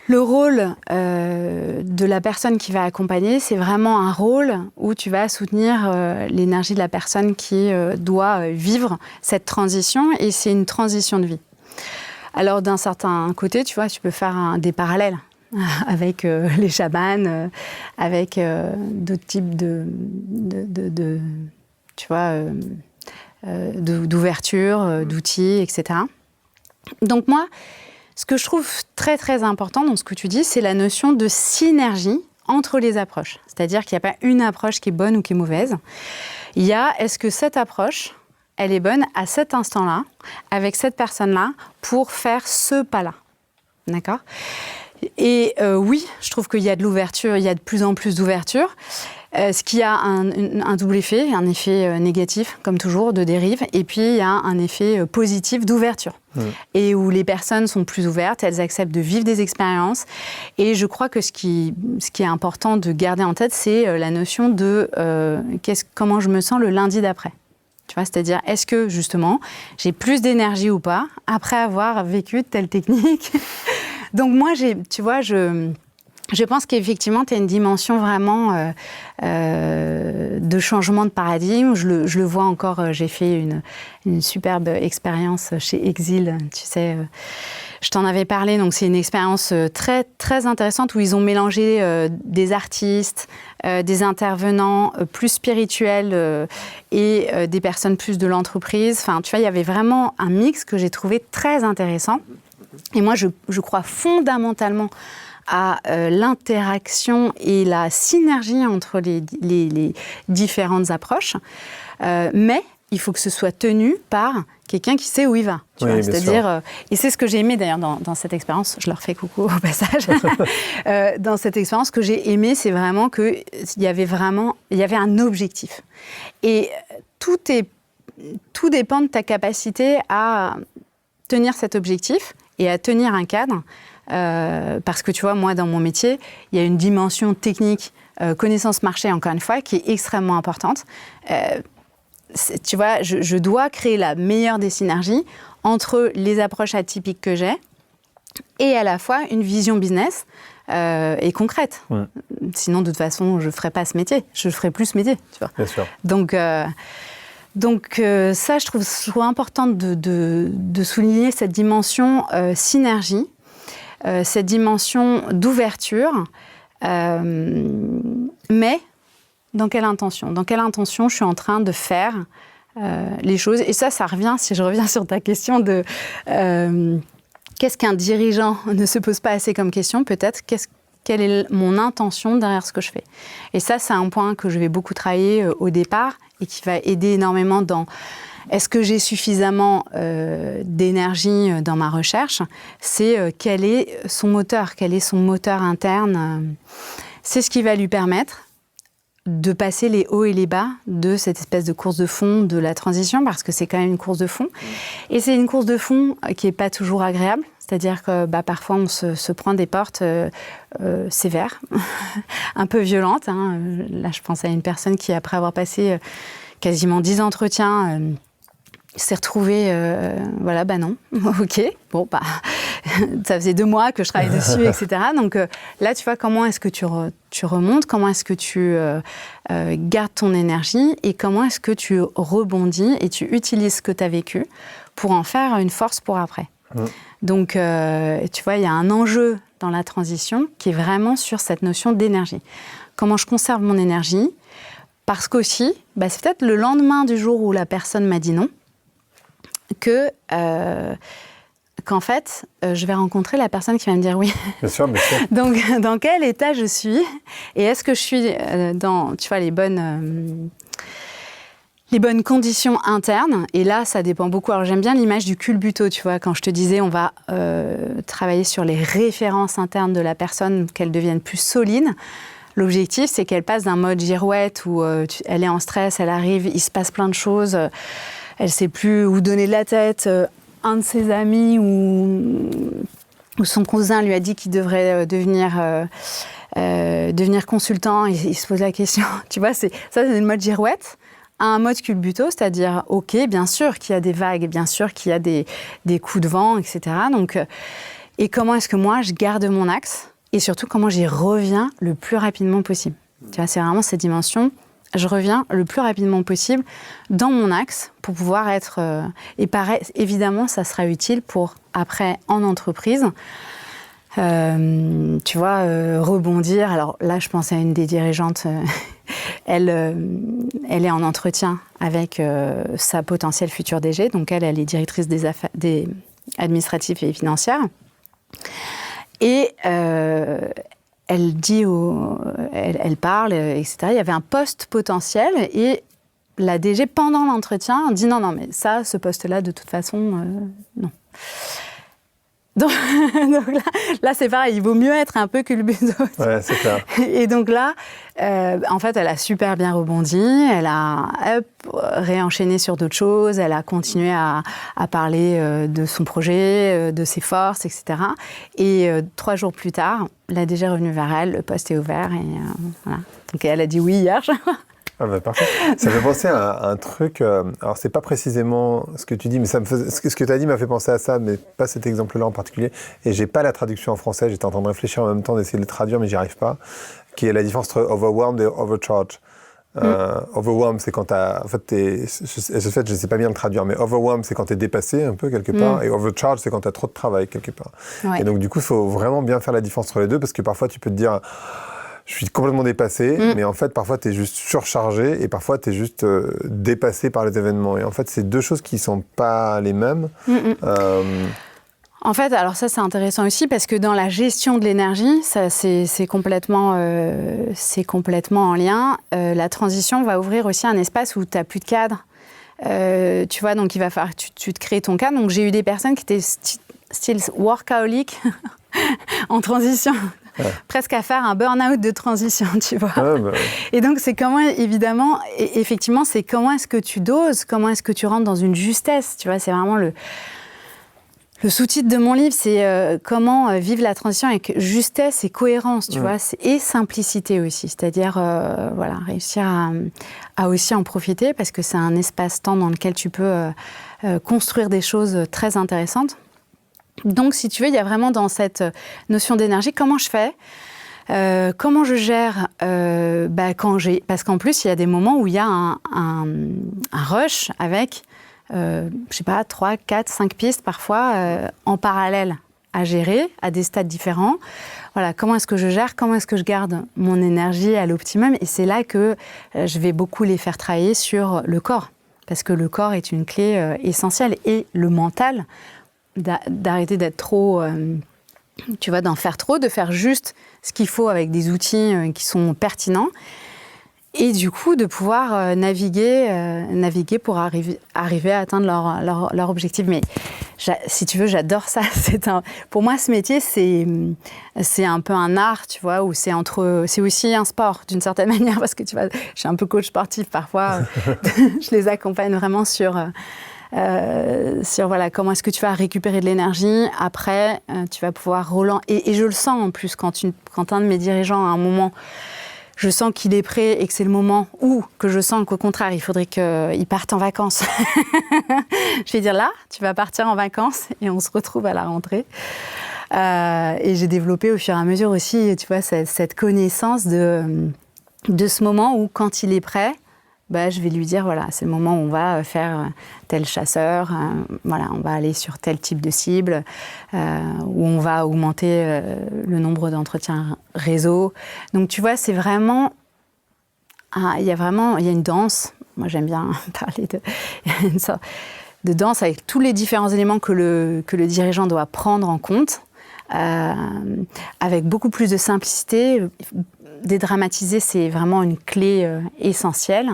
Le rôle de la personne qui va accompagner, c'est vraiment un rôle où tu vas soutenir l'énergie de la personne qui doit vivre cette transition, et c'est une transition de vie. Alors d'un certain côté, tu vois, tu peux faire des parallèles. avec les chamans, avec d'autres types tu vois, d'ouverture, d'outils, etc. Donc moi, ce que je trouve très très important dans ce que tu dis, c'est la notion de synergie entre les approches. C'est-à-dire qu'il n'y a pas une approche qui est bonne ou qui est mauvaise. Il y a, est-ce que cette approche, elle est bonne à cet instant-là, avec cette personne-là, pour faire ce pas-là. D'accord ? Et oui, je trouve qu'il y a de l'ouverture, il y a de plus en plus d'ouverture, ce qui a un double effet, un effet négatif, comme toujours, de dérive, et puis il y a un effet positif d'ouverture. Et où les personnes sont plus ouvertes, elles acceptent de vivre des expériences. Et je crois que ce qui est important de garder en tête, c'est la notion de comment je me sens le lundi d'après. Tu vois, c'est-à-dire, est-ce que, justement, j'ai plus d'énergie ou pas après avoir vécu telle technique ? Donc moi, tu vois, je pense qu'effectivement, tu as une dimension vraiment de changement de paradigme. Je le vois encore, j'ai fait une superbe expérience chez Exil, tu sais, je t'en avais parlé, donc c'est une expérience très, très intéressante où ils ont mélangé des artistes, des intervenants plus spirituels et des personnes plus de l'entreprise. Enfin, tu vois, il y avait vraiment un mix que j'ai trouvé très intéressant. Et moi, je crois fondamentalement à l'interaction et la synergie entre les différentes approches. Mais il faut que ce soit tenu par quelqu'un qui sait où il va. Tu vois, c'est-à-dire, et c'est ce que j'ai aimé d'ailleurs dans cette expérience, je leur fais coucou au passage, dans cette expérience, ce que j'ai aimé, c'est vraiment qu'il y avait un objectif. Et tout dépend de ta capacité à tenir cet objectif et à tenir un cadre. Parce que tu vois, moi, dans mon métier, il y a une dimension technique, connaissance marché, encore une fois, qui est extrêmement importante. Tu vois, je dois créer la meilleure des synergies entre les approches atypiques que j'ai et à la fois une vision business et concrète. Ouais. Sinon, de toute façon, je ne ferais pas ce métier. Je ne ferais plus ce métier, tu vois. Bien sûr. Donc ça, je trouve important de souligner cette dimension synergie, cette dimension d'ouverture, mais dans quelle intention ? Dans quelle intention je suis en train de faire les choses ? Et ça revient, si je reviens sur ta question de qu'est-ce qu'un dirigeant ne se pose pas assez comme question, peut-être, quelle est mon intention derrière ce que je fais ? Et ça, c'est un point que je vais beaucoup travailler au départ et qui va aider énormément dans est-ce que j'ai suffisamment d'énergie dans ma recherche ? C'est quel est son moteur interne ? C'est ce qui va lui permettre de passer les hauts et les bas de cette espèce de course de fond de la transition, parce que c'est quand même une course de fond. Et c'est une course de fond qui n'est pas toujours agréable. C'est-à-dire que parfois, on se prend des portes sévères, un peu violentes. Hein. Là, je pense à une personne qui, après avoir passé quasiment 10 entretiens, s'est retrouvée, non, ok, bon, ça faisait 2 mois que je travaillais dessus, etc. Donc là, tu vois, comment est-ce que tu remontes, comment est-ce que tu gardes ton énergie et comment est-ce que tu rebondis et tu utilises ce que tu as vécu pour en faire une force pour après. Donc, tu vois, il y a un enjeu dans la transition qui est vraiment sur cette notion d'énergie. Comment je conserve mon énergie ? Parce qu'aussi, c'est peut-être le lendemain du jour où la personne m'a dit non, qu'en fait, je vais rencontrer la personne qui va me dire oui. Bien sûr, bien sûr. Donc, dans quel état je suis ? Et est-ce que je suis dans, tu vois, les bonnes conditions internes ? Et là, ça dépend beaucoup. Alors, j'aime bien l'image du culbuto, tu vois, quand je te disais, on va travailler sur les références internes de la personne, qu'elle devienne plus solide. L'objectif, c'est qu'elle passe d'un mode girouette où elle est en stress, elle arrive, il se passe plein de choses, elle ne sait plus où donner de la tête. Un de ses amis ou son cousin lui a dit qu'il devrait devenir consultant. Il se pose la question. Tu vois, c'est le mode girouette. À un mode culbuto, c'est-à-dire, OK, bien sûr qu'il y a des vagues, bien sûr qu'il y a des coups de vent, etc. Donc, et comment est-ce que moi, je garde mon axe ? Et surtout, comment j'y reviens le plus rapidement possible. Tu vois, c'est vraiment cette dimension. Je reviens le plus rapidement possible dans mon axe pour pouvoir être... et pareil, évidemment, ça sera utile pour, après, en entreprise, tu vois, rebondir. Alors là, je pense à une des dirigeantes. Elle est en entretien avec sa potentielle future DG. Donc elle est directrice des affaires administratives et financières. Et elle dit, elle parle, etc. Il y avait un poste potentiel et la DG, pendant l'entretien, dit non, mais ça, ce poste-là, de toute façon, non. Donc là, c'est pareil, il vaut mieux être un peu que le business. Ouais, c'est clair. Et donc là, en fait, elle a super bien rebondi, elle a réenchaîné sur d'autres choses, elle a continué à parler de son projet, de ses forces, etc. Et 3 jours plus tard, la DG est revenue vers elle, le poste est ouvert, et voilà. Donc elle a dit oui hier. Ah bah parfait. Ça me fait penser à un truc, alors c'est pas précisément ce que tu dis, mais ce que tu as dit m'a fait penser à ça, mais pas cet exemple-là en particulier. Et j'ai pas la traduction en français, j'étais en train de réfléchir en même temps, d'essayer de le traduire, mais j'y arrive pas. Qui est la différence entre overwhelmed et overcharged. Overwhelmed, c'est quand en fait, je sais pas bien le traduire, mais overwhelmed, c'est quand t'es dépassé un peu quelque part, et overcharged, c'est quand t'as trop de travail quelque part. Ouais. Et donc du coup, il faut vraiment bien faire la différence entre les deux, parce que parfois tu peux te dire... Je suis complètement dépassé, mais en fait, parfois, tu es juste surchargé et parfois, tu es juste dépassé par les événements. Et en fait, c'est 2 choses qui ne sont pas les mêmes. En fait, alors ça, c'est intéressant aussi parce que dans la gestion de l'énergie, ça, c'est complètement en lien. La transition va ouvrir aussi un espace où tu n'as plus de cadre. Tu vois, donc il va falloir que tu te crées ton cadre. Donc, j'ai eu des personnes qui étaient style workaholic en transition. Ouais. Presque à faire un burn-out de transition, tu vois. Ouais, bah ouais. Et donc, c'est comment, évidemment, effectivement, c'est comment est-ce que tu doses, comment est-ce que tu rentres dans une justesse, tu vois. C'est vraiment le sous-titre de mon livre, c'est comment vivre la transition avec justesse et cohérence, tu vois, et simplicité aussi. C'est-à-dire, voilà, réussir à aussi en profiter parce que c'est un espace-temps dans lequel tu peux construire des choses très intéressantes. Donc, si tu veux, il y a vraiment dans cette notion d'énergie, comment je fais, comment je gère, parce qu'en plus, il y a des moments où il y a un rush avec, je sais pas, 3, 4, 5 pistes parfois en parallèle à gérer, à des stades différents. Voilà, comment est-ce que je gère, comment est-ce que je garde mon énergie à l'optimum. Et c'est là que je vais beaucoup les faire travailler sur le corps, parce que le corps est une clé essentielle, et le mental, d'arrêter d'être trop, tu vois, d'en faire trop, de faire juste ce qu'il faut avec des outils qui sont pertinents, et du coup de pouvoir naviguer pour arriver à atteindre leur objectif. Mais si tu veux, j'adore ça. Pour moi, ce métier, c'est un peu un art, tu vois, où c'est aussi un sport d'une certaine manière, parce que tu vois, je suis un peu coach sportif parfois. Je les accompagne vraiment sur voilà, comment est-ce que tu vas récupérer de l'énergie. Après, tu vas pouvoir relancer. Et je le sens en plus, quand un de mes dirigeants, à un moment, je sens qu'il est prêt et que c'est le moment, ou que je sens qu'au contraire, il faudrait qu'il parte en vacances. Je vais dire là, tu vas partir en vacances et on se retrouve à la rentrée. Et j'ai développé au fur et à mesure aussi, tu vois, cette connaissance de ce moment où, quand il est prêt, je vais lui dire, voilà, c'est le moment où on va faire tel chasseur, voilà, on va aller sur tel type de cible, où on va augmenter le nombre d'entretiens réseau. Donc, tu vois, c'est vraiment... Il y a une danse. Moi, j'aime bien parler une sorte de danse avec tous les différents éléments que le dirigeant doit prendre en compte, avec beaucoup plus de simplicité. Dédramatiser, c'est vraiment une clé essentielle.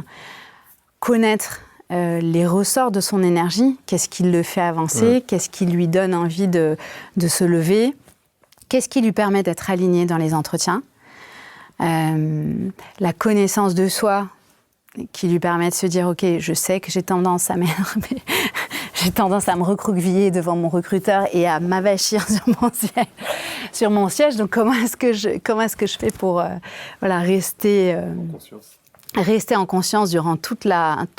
Connaître les ressorts de son énergie, qu'est-ce qui le fait avancer, qu'est-ce qui lui donne envie de se lever, qu'est-ce qui lui permet d'être aligné dans les entretiens. La connaissance de soi qui lui permet de se dire, OK, je sais que j'ai tendance à m'énerver, j'ai tendance à me recroqueviller devant mon recruteur et à m'avachir sur mon siège. Donc, comment est-ce que je fais pour voilà, rester en conscience durant tout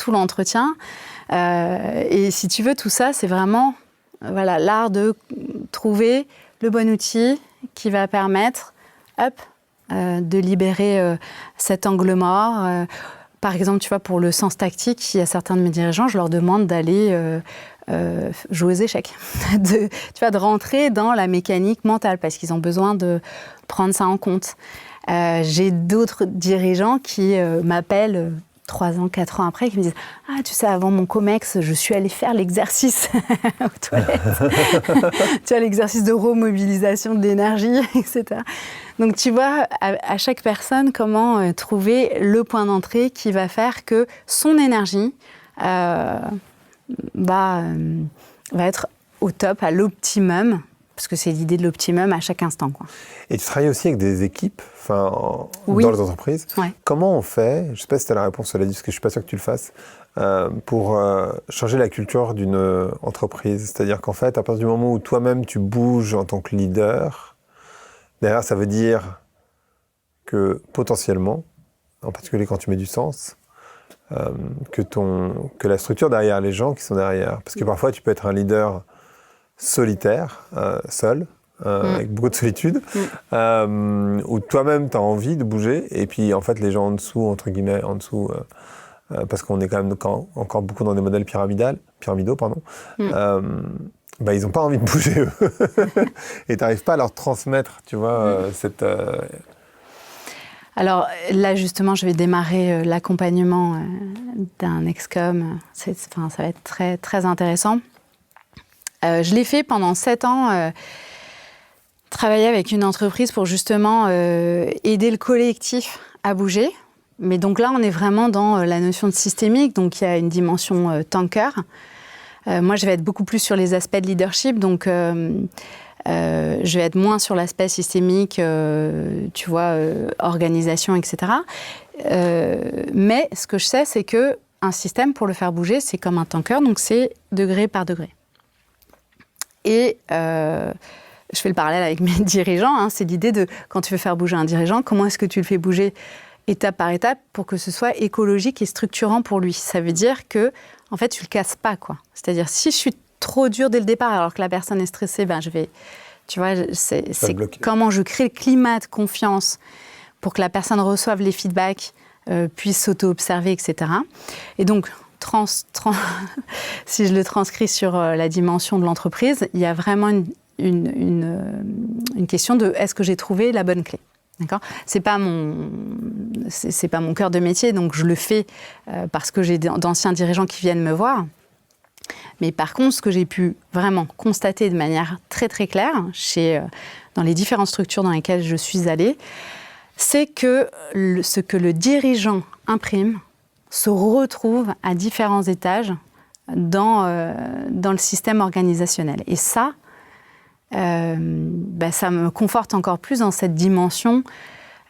l'entretien. Et si tu veux, tout ça, c'est vraiment voilà, l'art de trouver le bon outil qui va permettre de libérer cet angle mort, par exemple, tu vois, pour le sens tactique, il y a certains de mes dirigeants, je leur demande d'aller jouer aux échecs, de rentrer dans la mécanique mentale, parce qu'ils ont besoin de prendre ça en compte. J'ai d'autres dirigeants qui m'appellent 3 ans, 4 ans après, qui me disent « Ah, tu sais, avant mon COMEX, je suis allée faire l'exercice aux toilettes. » Tu vois, l'exercice de remobilisation de l'énergie, etc. Donc, tu vois, à chaque personne, comment trouver le point d'entrée qui va faire que son énergie va être au top, à l'optimum, parce que c'est l'idée de l'optimum à chaque instant, quoi. Et tu travailles aussi avec des équipes, oui. dans les entreprises. Ouais. Comment on fait, je ne sais pas si tu as la réponse, cela dit, parce que je ne suis pas sûr que tu le fasses, pour changer la culture d'une entreprise? C'est-à-dire qu'en fait, à partir du moment où toi-même tu bouges en tant que leader, derrière ça veut dire que potentiellement, en particulier quand tu mets du sens, que la structure derrière les gens qui sont derrière, parce que parfois tu peux être un leader solitaire, seul, avec beaucoup de solitude, où toi-même tu as envie de bouger, et puis en fait les gens en dessous, entre guillemets, parce qu'on est quand même encore beaucoup dans des modèles pyramidaux, ils n'ont pas envie de bouger eux. Et tu n'arrives pas à leur transmettre, tu vois, cette... Alors là, justement, je vais démarrer l'accompagnement d'un ex-com. Ça va être très, très intéressant. Je l'ai fait pendant 7 ans, travailler avec une entreprise pour justement aider le collectif à bouger. Mais donc là, on est vraiment dans la notion de systémique. Donc il y a une dimension tanker. Moi, je vais être beaucoup plus sur les aspects de leadership. Donc je vais être moins sur l'aspect systémique, tu vois, organisation, etc. Mais ce que je sais, c'est qu'un système, pour le faire bouger, c'est comme un tanker. Donc c'est degré par degré. Et je fais le parallèle avec mes dirigeants. C'est l'idée de, quand tu veux faire bouger un dirigeant, comment est-ce que tu le fais bouger étape par étape pour que ce soit écologique et structurant pour lui. Ça veut dire que, en fait, tu le casses pas, quoi. C'est-à-dire, si je suis trop dure dès le départ alors que la personne est stressée, je vais... Tu vois, c'est comment je crée le climat de confiance pour que la personne reçoive les feedbacks, puisse s'auto-observer, etc. Et donc, si je le transcris sur la dimension de l'entreprise, il y a vraiment une question de est-ce que j'ai trouvé la bonne clé? D'accord ? C'est pas mon cœur de métier, donc je le fais parce que j'ai d'anciens dirigeants qui viennent me voir. Mais par contre, ce que j'ai pu vraiment constater de manière très très claire dans les différentes structures dans lesquelles je suis allée, c'est que ce que le dirigeant imprime se retrouve à différents étages dans le système organisationnel. Et ça, ça me conforte encore plus dans cette dimension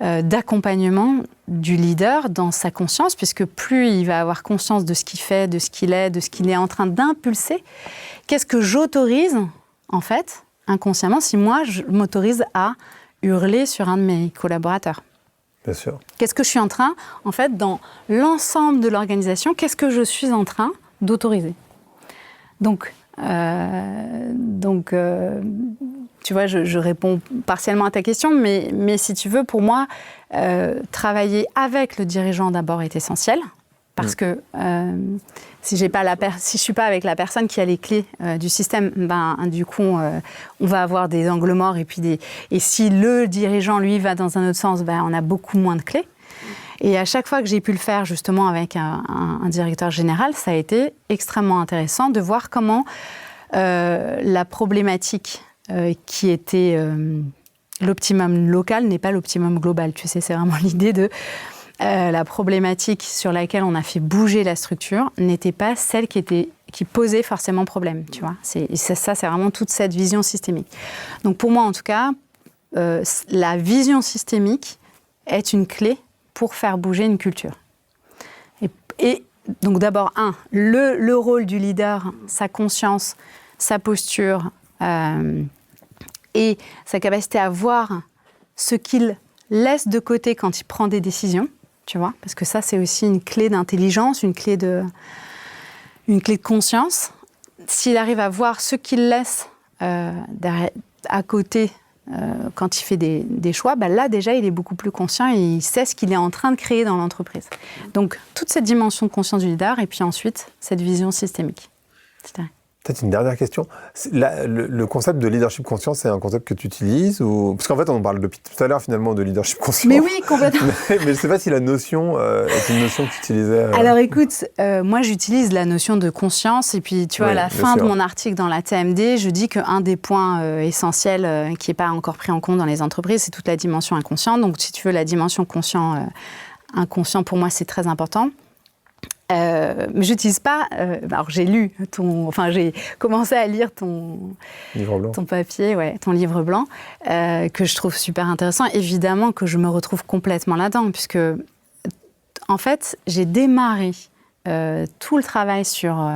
d'accompagnement du leader dans sa conscience, puisque plus il va avoir conscience de ce qu'il fait, de ce qu'il est en train d'impulser, qu'est-ce que j'autorise, en fait, inconsciemment, si moi, je m'autorise à hurler sur un de mes collaborateurs. Bien sûr. Qu'est-ce que je suis en train, en fait, dans l'ensemble de l'organisation, qu'est-ce que je suis en train d'autoriser ? Donc, tu vois, je réponds partiellement à ta question, mais si tu veux, pour moi, travailler avec le dirigeant d'abord est essentiel, parce que si je suis pas avec la personne qui a les clés du système, du coup, on va avoir des angles morts, et si le dirigeant, lui, va dans un autre sens, on a beaucoup moins de clés. Et à chaque fois que j'ai pu le faire justement avec un directeur général, ça a été extrêmement intéressant de voir comment la problématique qui était l'optimum local n'est pas l'optimum global. Tu sais, c'est vraiment l'idée de la problématique sur laquelle on a fait bouger la structure n'était pas celle qui posait forcément problème. Tu vois, ça, c'est vraiment toute cette vision systémique. Donc pour moi, en tout cas, la vision systémique est une clé pour faire bouger une culture. Et donc d'abord, le rôle du leader, sa conscience, sa posture et sa capacité à voir ce qu'il laisse de côté quand il prend des décisions, tu vois, parce que ça, c'est aussi une clé d'intelligence, une clé de conscience. S'il arrive à voir ce qu'il laisse à côté quand il fait des choix, là déjà il est beaucoup plus conscient et il sait ce qu'il est en train de créer dans l'entreprise. Donc toute cette dimension de conscience du leader et puis ensuite cette vision systémique. Peut-être une dernière question. Le concept de leadership conscient, c'est un concept que tu utilises ou... Parce qu'en fait, on parle depuis tout à l'heure finalement de leadership conscient. Mais oui, complètement. mais je ne sais pas si la notion est une notion que tu utilisais. Alors écoute, moi j'utilise la notion de conscience et puis tu vois, à la fin de mon article dans la TMD, je dis qu'un des points essentiels qui n'est pas encore pris en compte dans les entreprises, c'est toute la dimension inconsciente. Donc si tu veux, la dimension inconscient, pour moi, c'est très important. Mais j'utilise pas. Alors j'ai lu j'ai commencé à lire ton livre blanc. Ton papier, ton livre blanc, que je trouve super intéressant. Évidemment que je me retrouve complètement là-dedans, puisque en fait j'ai démarré tout le travail sur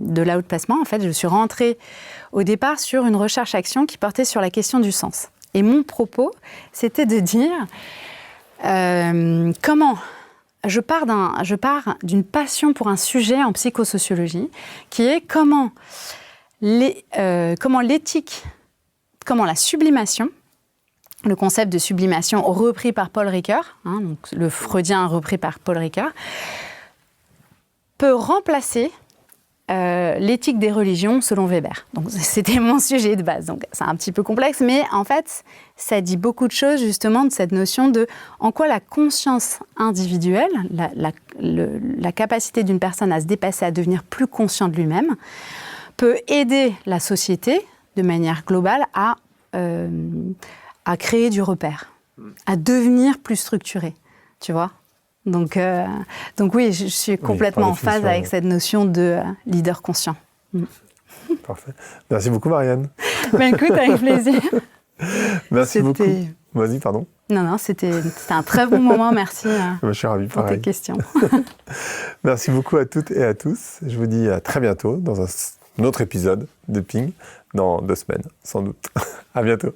de l'outplacement. En fait, je suis rentrée au départ sur une recherche-action qui portait sur la question du sens. Et mon propos, c'était de dire comment. Je pars d'une passion pour un sujet en psychosociologie qui est comment l'éthique, comment la sublimation, le concept de sublimation repris par Paul Ricoeur, donc le freudien repris par Paul Ricoeur, peut remplacer l'éthique des religions selon Weber. Donc c'était mon sujet de base. Donc c'est un petit peu complexe, mais en fait, ça dit beaucoup de choses justement de cette notion de en quoi la conscience individuelle, la capacité d'une personne à se dépasser, à devenir plus conscient de lui-même, peut aider la société de manière globale à créer du repère, à devenir plus structurée, tu vois. Donc oui, je suis complètement en phase avec cette notion de leader conscient. Parfait. Merci beaucoup, Marianne. Écoute, avec plaisir. Merci beaucoup. Vas-y, pardon. Non, c'était un très bon moment. Merci je suis ravi, pour tes questions. Merci beaucoup à toutes et à tous. Je vous dis à très bientôt dans un autre épisode de Ping, dans 2 semaines, sans doute. À bientôt.